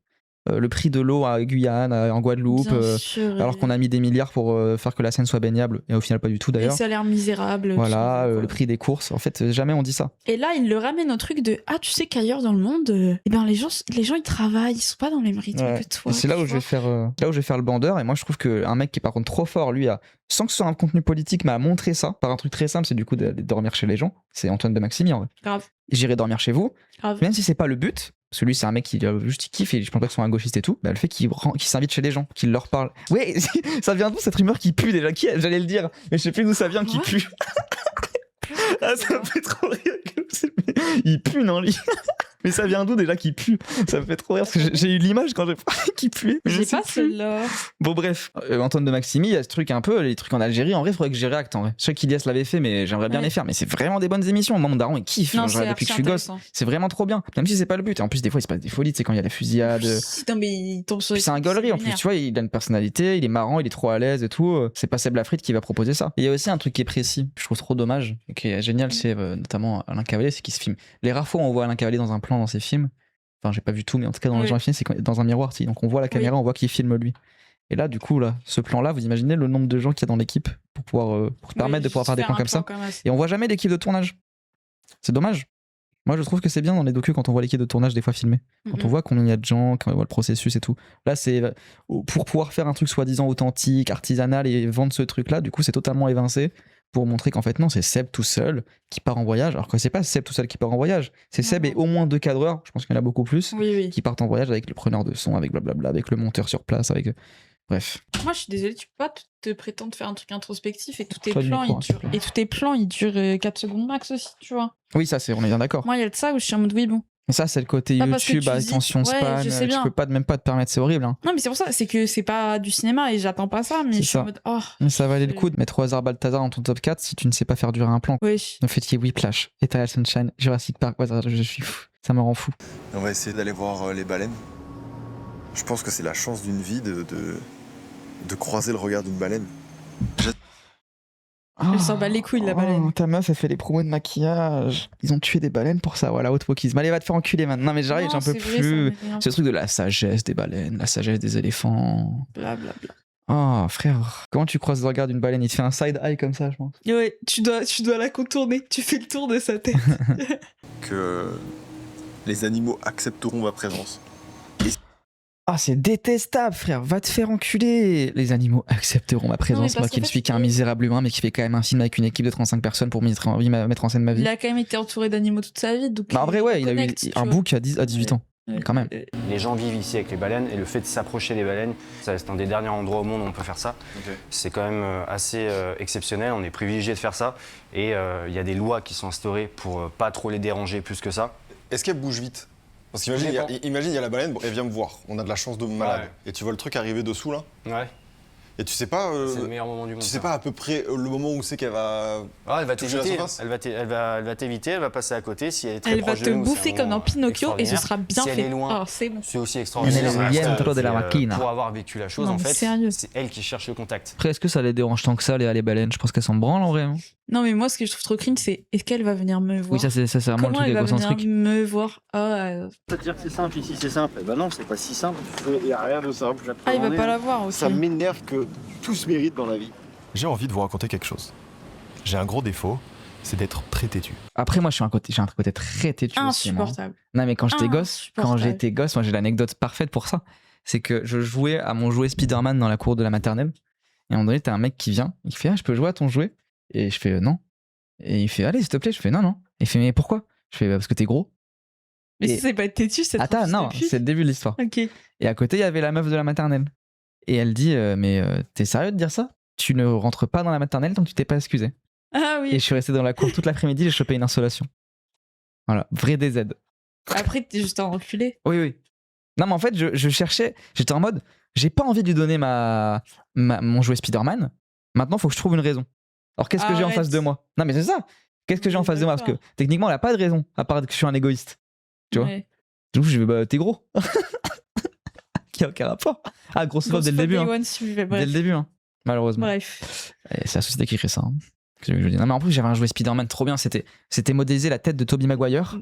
[SPEAKER 1] Le prix de l'eau à Guyane, en Guadeloupe, alors qu'on a mis des milliards pour faire que la Seine soit baignable, et au final pas du tout d'ailleurs.
[SPEAKER 2] Et ça a l'air misérable.
[SPEAKER 1] Voilà, le prix des courses. En fait, jamais on dit ça.
[SPEAKER 2] Et là, il le ramène au truc de tu sais qu'ailleurs dans le monde, les gens ils travaillent, ils sont pas dans les mêmes rythmes que toi.
[SPEAKER 1] Et c'est là où je vais faire le bandeur. Et moi, je trouve qu'un mec qui est par contre trop fort, lui, sans que ce soit un contenu politique, mais a montré ça par un truc très simple, c'est du coup de dormir chez les gens. C'est Antoine de Maximi en vrai.
[SPEAKER 2] Grave.
[SPEAKER 1] J'irai dormir chez vous,
[SPEAKER 2] Grave.
[SPEAKER 1] Même si c'est pas le but. Parce que lui, c'est un mec qui juste il kiffe et je pense pas que ce soit un gauchiste et tout. Le fait qu'il s'invite chez des gens, qu'il leur parle. Ouais, ça vient d'où cette rumeur qui pue déjà? J'allais le dire, mais je sais plus d'où ça vient qui pue. Ça me fait trop rire. Il pue, non, lui? Mais ça vient d'où déjà qui pue? Ça me fait trop rire parce que j'ai eu l'image quand j'ai parlé qui puait.
[SPEAKER 2] J'ai pas celle-là.
[SPEAKER 1] Bon, bref, Antoine de Maximi, il y a ce truc un peu, les trucs en Algérie. En vrai, il faudrait que j'y réacte en vrai. Je sais qu'Ilias l'avait fait, mais j'aimerais bien les faire. Mais c'est vraiment des bonnes émissions. Moi, mon daron, il kiffe. Depuis que je suis gosse. C'est vraiment trop bien. Même si c'est pas le but. Et en plus, des fois, il se passe des folies, tu sais, quand il y a la fusillade.
[SPEAKER 2] Mais il tombe sur.
[SPEAKER 1] C'est un gaulerie en plus, tu vois, il a une personnalité, il est marrant, il est trop à l'aise et tout. C'est pas Seb Lafrite qui va proposer ça. Et il y a aussi un truc qui est précis, je trouve trop dommage, et qui est génial, c'est notamment Alain Cavalier, c'est qu'il se filme. Les rares fois où on voit Alain Cavalier dans un plan dans ses films, enfin j'ai pas vu tout, mais en tout cas dans les gens films, c'est dans un miroir, donc on voit la caméra, on voit qu'il filme lui. Et là, du coup, ce plan-là, vous imaginez le nombre de gens qu'il y a dans l'équipe pour permettre de pouvoir faire des plans comme ça. Et on voit jamais l'équipe de tournage. C'est dommage. Moi, je trouve que c'est bien dans les docus quand on voit l'équipe de tournage des fois filmée. Quand on voit combien il y a de gens, quand on voit le processus et tout. Là, c'est pour pouvoir faire un truc soi-disant authentique, artisanal et vendre ce truc-là, du coup, c'est totalement évincé pour montrer qu'en fait, non, c'est Seb tout seul qui part en voyage. Alors que c'est pas Seb tout seul qui part en voyage. C'est Seb et au moins 2 cadreurs, je pense qu'il y en a beaucoup plus, qui partent en voyage avec le preneur de son, avec blablabla, avec le monteur sur place, avec. Bref.
[SPEAKER 2] Moi, je suis désolée, tu peux pas te prétendre faire un truc introspectif et tous tes plans, ils durent 4 secondes max aussi, tu vois.
[SPEAKER 1] Oui, ça, on est bien d'accord.
[SPEAKER 2] Moi, il y a de ça où je suis en mode oui, bon.
[SPEAKER 1] Mais ça, c'est le côté YouTube, attention span, tu peux même pas te permettre, c'est horrible. Hein.
[SPEAKER 2] Non, mais c'est pour ça, c'est que c'est pas du cinéma et j'attends pas ça, mais je suis en mode
[SPEAKER 1] Mais ça valait le coup de mettre au hasard Balthazar dans ton top 4 si tu ne sais pas faire durer un plan.
[SPEAKER 2] Oui.
[SPEAKER 1] Le fait qu'il y ait Whiplash, Eternal Sunshine, Jurassic Park, je suis fou. Ça me rend fou.
[SPEAKER 5] On va essayer d'aller voir les baleines. Je pense que c'est la chance d'une vie de croiser le regard d'une baleine.
[SPEAKER 2] Elle s'en bat les couilles, la baleine.
[SPEAKER 1] Ta meuf, elle fait les promos de maquillage. Ils ont tué des baleines pour ça, voilà, haute wokisme. Allez, va te faire enculer maintenant. Non, mais j'arrive, j'en peux plus. C'est le truc de la sagesse des baleines, la sagesse des éléphants.
[SPEAKER 2] Blablabla.
[SPEAKER 1] Oh, frère. Comment tu croises le regard d'une baleine? Il te fait un side eye comme ça, je pense.
[SPEAKER 2] Ouais, tu dois la contourner. Tu fais le tour de sa tête.
[SPEAKER 5] Que les animaux accepteront ma présence.
[SPEAKER 1] Ah, c'est détestable, frère. Va te faire enculer. Les animaux accepteront ma présence. Moi qui ne suis qu'un misérable humain, mais qui fait quand même un film avec une équipe de 35 personnes pour mettre en scène ma vie.
[SPEAKER 2] Il a quand même été entouré d'animaux toute sa vie. Donc
[SPEAKER 1] en vrai, ouais, il a eu un bouc à 18 ans. Quand même.
[SPEAKER 11] Les gens vivent ici avec les baleines et le fait de s'approcher des baleines, c'est un des derniers endroits au monde où on peut faire ça. C'est quand même assez exceptionnel, on est privilégié de faire ça et il y a des lois qui sont instaurées pour pas trop les déranger plus que ça.
[SPEAKER 6] Est-ce qu'elle bouge vite? Parce qu'imagine, il y a la baleine, elle vient me voir, on a de la chance de malade. Ouais. Et tu vois le truc arriver dessous là?
[SPEAKER 11] Ouais.
[SPEAKER 6] Et tu sais pas.
[SPEAKER 11] C'est le meilleur moment du monde.
[SPEAKER 6] Tu sais pas à peu près le moment où c'est qu'elle va.
[SPEAKER 11] Ah, elle va t'éviter. Elle va t'éviter, elle va passer à côté. Si elle est très
[SPEAKER 2] proche
[SPEAKER 11] de nous,
[SPEAKER 2] elle va te bouffer comme dans Pinocchio et ce sera bien fait.
[SPEAKER 11] Si elle est loin,
[SPEAKER 2] c'est bon.
[SPEAKER 11] C'est aussi extraordinaire. Pour avoir vécu la chose, en fait, c'est elle qui cherche le contact.
[SPEAKER 1] Après, est-ce que ça les dérange tant que ça, les baleines? Je pense qu'elles s'en branlent en vrai. Hein.
[SPEAKER 2] Non, mais moi, ce que je trouve trop cringe, c'est est-ce qu'elle va venir me voir?
[SPEAKER 1] Oui, ça c'est vraiment le truc égocentrique.
[SPEAKER 2] Elle va venir me voir.
[SPEAKER 10] C'est-à-dire que c'est simple ici, c'est simple. Bah non, c'est pas si simple. Il n'y a rien de simple.
[SPEAKER 2] Il va pas la voir aussi.
[SPEAKER 10] Ça m'énerve que tout se mérite dans la vie.
[SPEAKER 3] J'ai envie de vous raconter quelque chose. J'ai un gros défaut, c'est d'être très têtu.
[SPEAKER 1] Après, moi, j'ai un côté très têtu aussi.
[SPEAKER 2] Insupportable.
[SPEAKER 1] Non, mais quand j'étais gosse, moi, j'ai l'anecdote parfaite pour ça. C'est que je jouais à mon jouet Spider-Man dans la cour de la maternelle. Et à un moment donné, t'as un mec qui vient, il fait je peux jouer à ton jouet? Et je fais non. Et il fait allez, s'il te plaît. Je fais non. Et il fait mais pourquoi? Je fais parce que t'es gros.
[SPEAKER 2] Mais si c'est pas être têtu, c'est.
[SPEAKER 1] Attends, non, c'est le début de l'histoire.
[SPEAKER 2] Ok.
[SPEAKER 1] Et à côté, il y avait la meuf de la maternelle. Et elle dit mais t'es sérieux de dire ça? Tu ne rentres pas dans la maternelle tant que tu t'es pas excusé.
[SPEAKER 2] Ah oui.
[SPEAKER 1] Et je suis resté dans la cour toute l'après-midi, j'ai chopé une insolation. Voilà, vrai DZ.
[SPEAKER 2] Après, t'es juste un enculé.
[SPEAKER 1] Oui. Non, mais en fait, je cherchais, j'étais en mode, j'ai pas envie de lui donner mon jouet Spider-Man. Maintenant, faut que je trouve une raison. Alors, qu'est-ce que j'ai en face de moi? Non, mais c'est ça. Qu'est-ce que j'ai en face de moi? Parce que techniquement, elle a pas de raison, à part que je suis un égoïste. Tu vois? Du coup, je vais, bah, t'es gros. Qui a aucun rapport. Ah, grosse fois dès le début. Dès le début, malheureusement.
[SPEAKER 2] Bref.
[SPEAKER 1] Et c'est la société qui crée ça. Non, mais en plus, j'avais un jouet Spider-Man trop bien. C'était modélisé la tête de Tobey Maguire.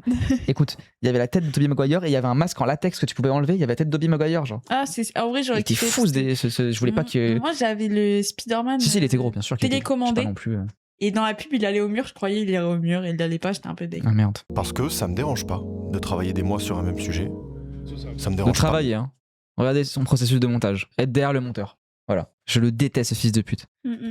[SPEAKER 1] Écoute, il y avait la tête de Tobey Maguire et il y avait un masque en latex que tu pouvais enlever. Il y avait la tête de Tobey Maguire, genre.
[SPEAKER 2] Ah, en vrai, j'aurais
[SPEAKER 1] kiffé. Il était fou, je voulais pas que.
[SPEAKER 2] Moi, j'avais le Spider-Man.
[SPEAKER 1] Si, il était gros, bien sûr.
[SPEAKER 2] Télécommandé.
[SPEAKER 1] Pas non plus.
[SPEAKER 2] Et dans la pub, il allait au mur. Je croyais il irait au mur et il allait pas. J'étais un peu dégueu.
[SPEAKER 1] Ah merde.
[SPEAKER 3] Parce que ça me dérange pas de travailler des mois sur un même sujet. Ça me dérange
[SPEAKER 1] de travailler, hein. Regardez son processus de montage. Être derrière le monteur. Voilà. Je le déteste, ce fils de pute.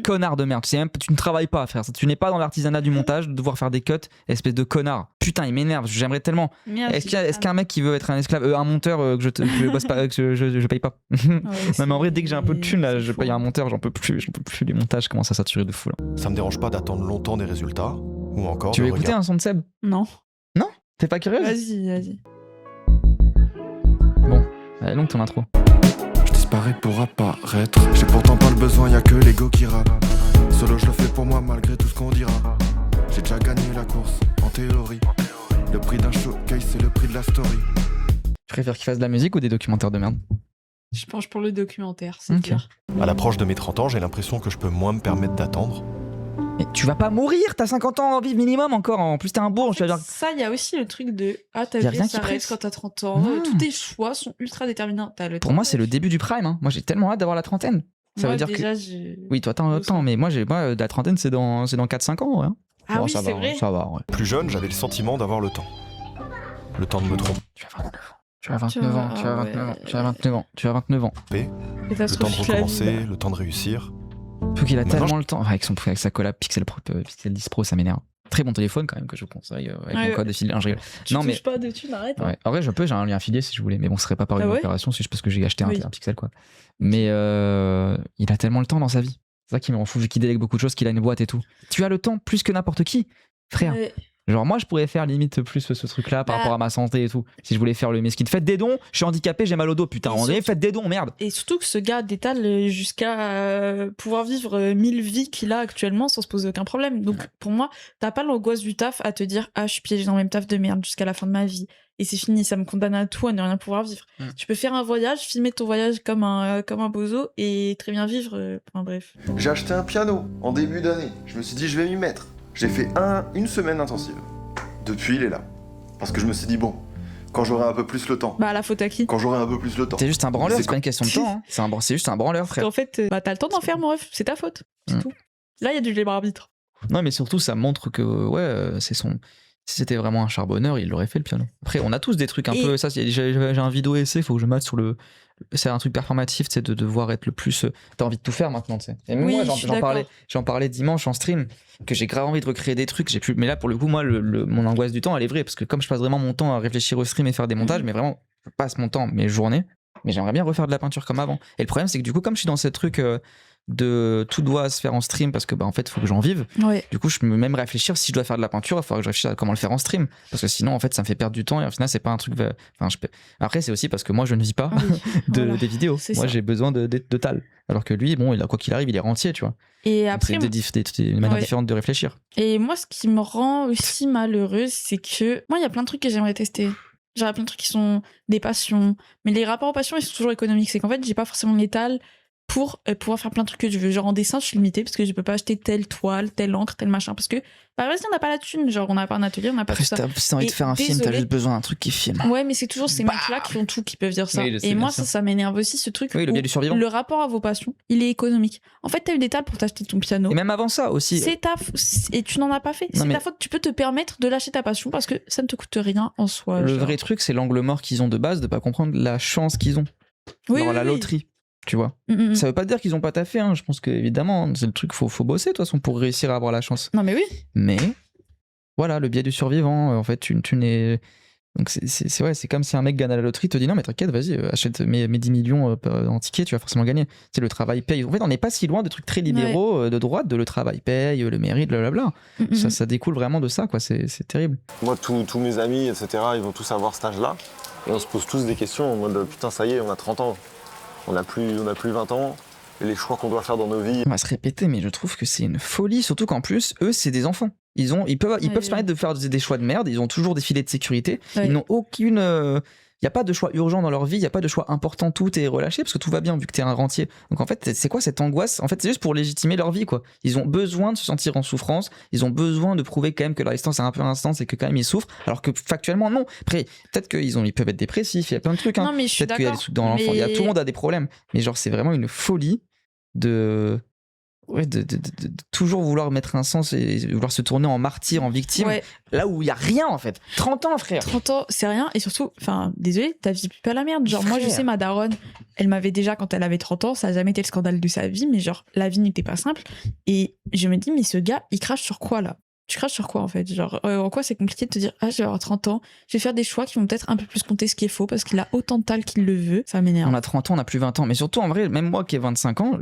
[SPEAKER 1] Connard de merde. Tu ne travailles pas, frère. Tu n'es pas dans l'artisanat du montage, de devoir faire des cuts, espèce de connard. Putain, il m'énerve. J'aimerais tellement. Est-ce qu'un mec qui veut être un esclave, un monteur que je bosse pas, que je paye pas. Non, mais en vrai, dès que j'ai un peu de thune, là, je paye un monteur, j'en peux plus du montage. Comment ça saturer de fou là.
[SPEAKER 3] Ça me dérange pas d'attendre longtemps des résultats, ou encore.
[SPEAKER 1] Tu veux écouter un son de Seb?
[SPEAKER 2] Non.
[SPEAKER 1] Non? T'es pas curieuse?
[SPEAKER 2] Vas-y.
[SPEAKER 1] Bon, elle est longue ton intro.
[SPEAKER 5] Disparaît pour apparaître. J'ai pourtant pas le besoin, y'a que l'ego qui rappe. Solo je le fais pour moi malgré tout ce qu'on dira. J'ai déjà gagné la course, en théorie. Le prix d'un showcase c'est le prix de la story.
[SPEAKER 1] Tu préfères qu'il fasse de la musique ou des documentaires de merde?
[SPEAKER 2] Je penche pour le documentaire, c'est clair.
[SPEAKER 3] À l'approche de mes 30 ans, j'ai l'impression que je peux moins me permettre d'attendre.
[SPEAKER 1] Mais tu vas pas mourir, t'as 50 ans en vie minimum encore, en plus t'es un bourge.
[SPEAKER 2] Ça, il y a aussi le truc de ta vie s'arrête quand t'as 30 ans, tous tes choix sont ultra déterminants. Pour
[SPEAKER 1] moi, c'est le début du prime, hein. Moi j'ai tellement hâte d'avoir la trentaine. Ça veut dire
[SPEAKER 2] déjà,
[SPEAKER 1] que. Oui, toi t'as un temps, mais moi la trentaine c'est dans 4-5 ans, ouais.
[SPEAKER 2] Ah oui, c'est vrai.
[SPEAKER 1] Ça va, ouais.
[SPEAKER 3] Plus jeune, j'avais le sentiment d'avoir le temps. Le temps de me tromper.
[SPEAKER 1] Tu as 29 ans. Tu as 29 ans.
[SPEAKER 3] Le temps de recommencer, le temps de réussir.
[SPEAKER 1] Faut qu'il a tellement le temps. Avec sa collab Pixel 10 Pro, ça m'énerve. Très bon téléphone quand même que je vous conseille avec mon code affilié.
[SPEAKER 2] Tu touches pas de thunes, arrête.
[SPEAKER 1] Ouais. En vrai, j'ai un lien affilié si je voulais, mais bon, ce serait pas par une opération, c'est juste parce que j'ai acheté un Pixel quoi. Mais il a tellement le temps dans sa vie. C'est ça qui me rend fou, vu qu'il délègue beaucoup de choses, qu'il a une boîte et tout. Tu as le temps plus que n'importe qui, frère. Genre moi je pourrais faire limite plus ce truc là par rapport à ma santé et tout. Si je voulais faire le mesquine, faites des dons, je suis handicapé, j'ai mal au dos, putain, faites des dons, merde.
[SPEAKER 2] Et surtout que ce gars détale jusqu'à pouvoir vivre 1000 vies qu'il a actuellement sans se poser aucun problème. Donc pour moi, t'as pas l'angoisse du taf à te dire je suis piégé dans le même taf de merde jusqu'à la fin de ma vie. Et c'est fini, ça me condamne à tout, à ne rien pouvoir vivre. Tu peux faire un voyage, filmer ton voyage comme un bozo et très bien vivre. Enfin bref.
[SPEAKER 5] J'ai acheté un piano en début d'année. Je me suis dit je vais m'y mettre. J'ai fait une semaine intensive. Depuis, il est là. Parce que je me suis dit, bon, quand j'aurai un peu plus le temps.
[SPEAKER 2] Bah, la faute à qui?
[SPEAKER 5] Quand j'aurai un peu plus le temps.
[SPEAKER 1] C'est juste un branleur, c'est pas une question de temps. Hein. C'est juste un branleur, frère.
[SPEAKER 2] En fait, t'as le temps d'en faire, mon ref. C'est ta faute. C'est tout. Là, il y a du libre arbitre.
[SPEAKER 1] Non, mais surtout, ça montre que, c'est son. Si c'était vraiment un charbonneur, il l'aurait fait le piano. Après, on a tous des trucs un peu. Ça, j'ai un vidéo essai, faut que je mette sur le. C'est un truc performatif, c'est de devoir être le plus. T'as envie de tout faire maintenant, tu sais. Et même moi, j'en parlais dimanche en stream, que j'ai grave envie de recréer des trucs. J'ai plus. Mais là, pour le coup, moi, mon angoisse du temps, elle est vraie, parce que comme je passe vraiment mon temps à réfléchir au stream et faire des montages, mais vraiment, je passe mon temps, mes journées. Mais j'aimerais bien refaire de la peinture comme avant. Et le problème, c'est que du coup, comme je suis dans ce truc de tout doit se faire en stream parce que en fait, il faut que j'en vive. Du coup, je peux même réfléchir si je dois faire de la peinture, il faudra que je réfléchisse à comment le faire en stream. Parce que sinon, en fait, ça me fait perdre du temps et au final, c'est pas un truc. Après, c'est aussi parce que moi, je ne vis pas des vidéos. Moi, j'ai besoin de tal. Alors que lui, bon, quoi qu'il arrive, il est rentier, tu vois.
[SPEAKER 2] Et après,
[SPEAKER 1] c'est une manière différente de réfléchir.
[SPEAKER 2] Et moi, ce qui me rend aussi malheureuse, c'est que moi, il y a plein de trucs que j'aimerais tester. Genre, il y a plein de trucs qui sont des passions. Mais les rapports aux passions, ils sont toujours économiques. C'est qu'en fait, j'ai pas forcément l'étal pour pouvoir faire plein de trucs que je veux. Genre en dessin, je suis limitée parce que je peux pas acheter telle toile, telle encre, tel machin. Parce que, par exemple, on n'a pas la thune. Genre, on n'a pas un atelier, on n'a pas tout ça.
[SPEAKER 1] Si t'as envie de faire un film, t'as juste besoin d'un truc qui filme.
[SPEAKER 2] Ouais, mais c'est toujours ces mecs-là qui ont tout, qui peuvent dire ça. Oui, et moi, ça m'énerve aussi, ce truc.
[SPEAKER 1] Oui, le biais du survivant.
[SPEAKER 2] Le rapport à vos passions, il est économique. En fait, t'as eu des tables pour t'acheter ton piano.
[SPEAKER 1] Et même avant ça aussi.
[SPEAKER 2] C'est et tu n'en as pas fait. C'est ta faute. Tu peux te permettre de lâcher ta passion parce que ça ne te coûte rien en soi.
[SPEAKER 1] Le vrai truc, c'est l'angle mort qu'ils ont de base de pas comprendre la chance qu'ils ont. Genre la loterie. Tu vois, ça veut pas dire qu'ils ont pas taffé, hein. Je pense que évidemment c'est le truc, faut bosser de toute façon pour réussir à avoir la chance.
[SPEAKER 2] Non mais oui.
[SPEAKER 1] Mais voilà, le biais du survivant, en fait, tu n'es Donc c'est comme si un mec gagne à la loterie, te dit non mais t'inquiète, vas-y, achète mes 10 millions en tickets, tu vas forcément gagner. C'est le travail paye. En fait, on n'est pas si loin de trucs très libéraux de droite, de le travail paye, le mérite, blablabla. Ça découle vraiment de ça, quoi. C'est terrible.
[SPEAKER 6] Moi, tous mes amis, etc., ils vont tous avoir cet âge-là. Et on se pose tous des questions en mode putain, ça y est, on a 30 ans. On n'a plus 20 ans. Et les choix qu'on doit faire dans nos vies.
[SPEAKER 1] On va se répéter, mais je trouve que c'est une folie, surtout qu'en plus, eux, c'est des enfants. Ils peuvent se permettre de faire des choix de merde, ils ont toujours des filets de sécurité, ils n'ont aucune... Il n'y a pas de choix urgent dans leur vie, il n'y a pas de choix important, tout est relâché, parce que tout va bien vu que tu es un rentier. Donc en fait, c'est quoi cette angoisse? En fait, c'est juste pour légitimer leur vie, quoi. Ils ont besoin de se sentir en souffrance, ils ont besoin de prouver quand même que leur existence est un peu instance et que quand même ils souffrent, alors que factuellement, non. Après, peut-être qu'ils peuvent être dépressifs, il y a plein de trucs. Hein.
[SPEAKER 2] Non, mais je suis
[SPEAKER 1] peut-être qu'il y a des trucs dans l'enfant, tout le monde a des problèmes. Mais genre, c'est vraiment une folie de toujours vouloir mettre un sens et vouloir se tourner en martyr, en victime, là où il y a rien en fait. 30 ans, frère.
[SPEAKER 2] 30 ans, c'est rien. Et surtout, enfin, désolé, ta vie pue pas la merde. Genre, moi, je sais, ma daronne, elle m'avait déjà, quand elle avait 30 ans, ça a jamais été le scandale de sa vie, mais genre, la vie n'était pas simple. Et je me dis, mais ce gars, il crache sur quoi là? Tu craches sur quoi en fait? Genre, en quoi c'est compliqué de te dire, ah, je vais avoir 30 ans, je vais faire des choix qui vont peut-être un peu plus compter ce qui est faux parce qu'il a autant de talent qu'il le veut. Ça m'énerve.
[SPEAKER 1] On a 30 ans, on a plus 20 ans. Mais surtout, en vrai, même moi qui ai 25 ans,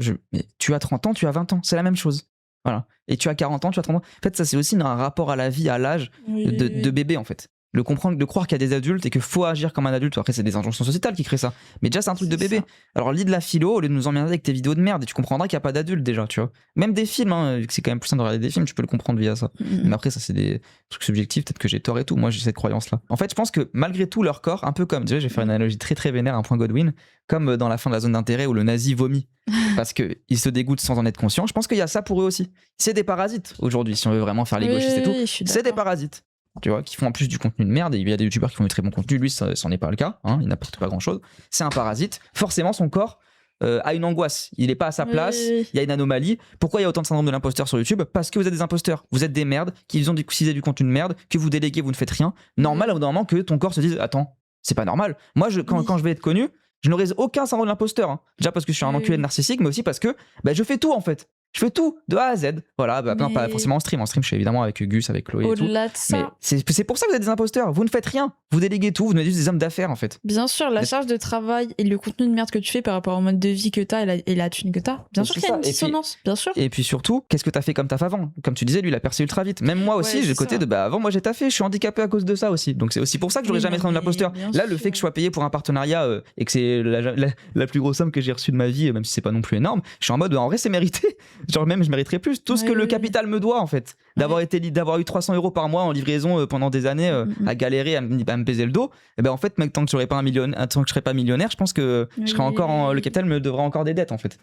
[SPEAKER 1] tu as 30 ans, tu as 20 ans. C'est la même chose. Voilà. Et tu as 40 ans, tu as 30 ans. En fait, ça, c'est aussi un rapport à la vie, à l'âge de bébé en fait. Le comprendre, de croire qu'il y a des adultes et qu'il faut agir comme un adulte. Après, c'est des injonctions sociétales qui créent ça. Mais déjà, c'est un truc de bébé. Alors, lis de la philo au lieu de nous emmerder avec tes vidéos de merde et tu comprendras qu'il n'y a pas d'adultes déjà, tu vois. Même des films, hein, c'est quand même plus simple de regarder des films, tu peux le comprendre via ça. Mais après, ça, c'est des trucs subjectifs. Peut-être que j'ai tort et tout. Moi, j'ai cette croyance-là. En fait, je pense que malgré tout, leur corps, un peu comme, déjà, je vais faire une analogie très très vénère, un point Godwin, comme dans la fin de la zone d'intérêt où le nazi vomit parce qu'il se dégoûte sans en être conscient. Je pense qu'il y a ça pour eux aussi. C'est des parasites aujourd'hui, si on veut vraiment faire les gauchistes et tout. C'est des parasites. Tu vois, qui font en plus du contenu de merde, et il y a des youtubeurs qui font du très bon contenu, lui c'en est pas le cas, hein, il n'apporte pas grand chose, c'est un parasite, forcément son corps a une angoisse, il est pas à sa place, il y a une anomalie. Pourquoi il y a autant de syndrome de l'imposteur sur YouTube? Parce que vous êtes des imposteurs, vous êtes des merdes, qui ont du contenu de merde, que vous déléguez, vous ne faites rien, normal au bout d'un moment que ton corps se dise, attends, c'est pas normal, moi quand je vais être connu, je n'aurai aucun syndrome de l'imposteur, hein. Déjà parce que je suis un enculé de narcissique, mais aussi parce que je fais tout en fait. Je fais tout de A à Z. Voilà, non, pas forcément en stream. En stream, je suis évidemment avec Gus, avec Chloé et tout.
[SPEAKER 2] Au-delà de ça.
[SPEAKER 1] Mais c'est pour ça que vous êtes des imposteurs. Vous ne faites rien. Vous déléguez tout. Vous êtes juste des hommes d'affaires en fait.
[SPEAKER 2] Bien sûr, la charge de travail et le contenu de merde que tu fais par rapport au mode de vie que t'as et la thune que t'as. Bien sûr qu'il y a une dissonance. Bien sûr.
[SPEAKER 1] Et puis surtout, qu'est-ce que t'as fait comme taf avant? Comme tu disais, lui, il a percé ultra vite. Même moi aussi, j'ai le côté de avant, moi j'ai taffé. Je suis handicapé à cause de ça aussi. Donc c'est aussi pour ça que j'aurais jamais été un imposteur. Là, le fait que je sois payé pour un partenariat et que c'est la plus grosse somme que j'ai reçue de ma vie, même si c'est pas non plus énorme, je suis en mode en vrai, c'est mérité. Genre même, je mériterais plus tout ce que le capital me doit en fait, d'avoir eu 300 € par mois en livraison pendant des années à galérer à me baiser le dos. Et ben en fait, mec, tant que je serais pas millionnaire, je pense que je serais encore le capital me devra encore des dettes en fait.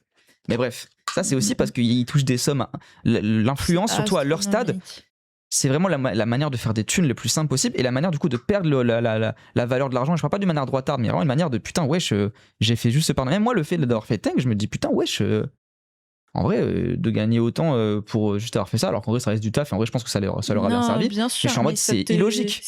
[SPEAKER 1] Mais bref, ça c'est aussi parce qu'ils touchent des sommes, l'influence surtout à leur stade. C'est vraiment la manière de faire des thunes le plus simple possible et la manière du coup de perdre la valeur de l'argent. Je parle pas d'une manière droitarde, mais vraiment une manière de putain wesh, j'ai fait juste ce pardon. Même moi le fait d'avoir fait Tank, je me dis putain wesh. En vrai, de gagner autant pour juste avoir fait ça, alors qu'en vrai, ça reste du taf, et en vrai, je pense que ça leur a bien servi.
[SPEAKER 2] Bien sûr,
[SPEAKER 1] mais je suis en mode, c'est illogique.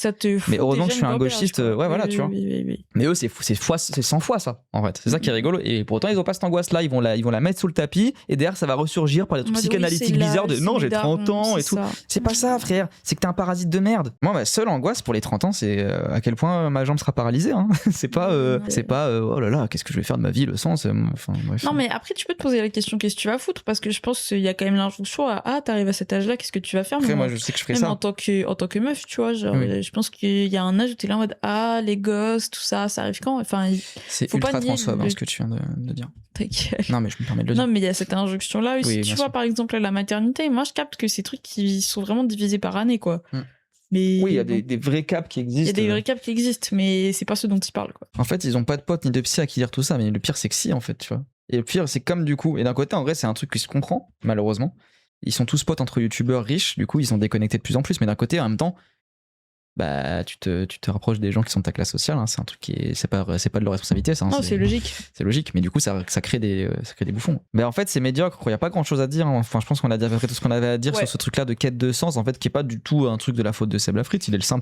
[SPEAKER 2] Mais
[SPEAKER 1] heureusement que je suis un gauchiste, voilà, tu vois.
[SPEAKER 2] Oui.
[SPEAKER 1] Mais eux, c'est 100 fois ça, en fait. C'est ça qui est rigolo. Et pour autant, ils ont pas cette angoisse-là, ils vont la mettre sous le tapis, et derrière, ça va ressurgir par des trucs psychanalytiques bizarres de non, j'ai 30 ans et tout. C'est pas ça, frère. C'est que t'es un parasite de merde. Moi, ma seule angoisse pour les 30 ans, c'est à quel point ma jambe sera paralysée. Hein. C'est pas, oh là là, qu'est-ce que je vais faire de ma vie, le sens.
[SPEAKER 2] Non, mais après, tu peux te poser la question, qu'est-ce que tu vas foutre? Parce que je pense il y a quand même l'injonction à t'arrives à cet âge-là, qu'est-ce que tu vas faire?
[SPEAKER 1] Après, moi je sais que je ferai ça
[SPEAKER 2] en tant que meuf, tu vois, genre, je pense qu'il y a un âge où t'es là en mode les gosses, tout ça arrive quand? Enfin,
[SPEAKER 1] c'est
[SPEAKER 2] faut
[SPEAKER 1] ultra
[SPEAKER 2] pas
[SPEAKER 1] transphobe ce que tu viens de dire.
[SPEAKER 2] T'inquiète.
[SPEAKER 1] Non mais je me permets de le dire.
[SPEAKER 2] Non mais il y a cette injonction là aussi, tu vois, par exemple la maternité, moi je capte que ces trucs qui sont vraiment divisés par année, quoi. Mais
[SPEAKER 1] oui, il y a des vrais caps qui existent.
[SPEAKER 2] Il y a des vrais caps qui existent, mais c'est pas ceux dont ils parlent, quoi.
[SPEAKER 1] En fait, ils ont pas de potes ni de psy à qui dire tout ça, mais le pire c'est que si, en fait, tu vois. Et le pire, c'est comme du coup, et d'un côté, en vrai, c'est un truc qui se comprend, malheureusement. Ils sont tous potes entre youtubeurs riches, du coup, ils sont déconnectés de plus en plus, mais d'un côté, en même temps, tu te rapproches des gens qui sont de ta classe sociale, hein, c'est un truc c'est pas de leur responsabilité, ça. Hein,
[SPEAKER 2] non, c'est logique.
[SPEAKER 1] C'est logique, mais du coup, ça crée des bouffons. Mais en fait, c'est médiocre, il y a pas grand chose à dire. Hein. Enfin, je pense qu'on a dit à peu près tout ce qu'on avait à dire sur ce truc-là de quête de sens, en fait, qui est pas du tout un truc de la faute de Seb Lafrite, il est le simple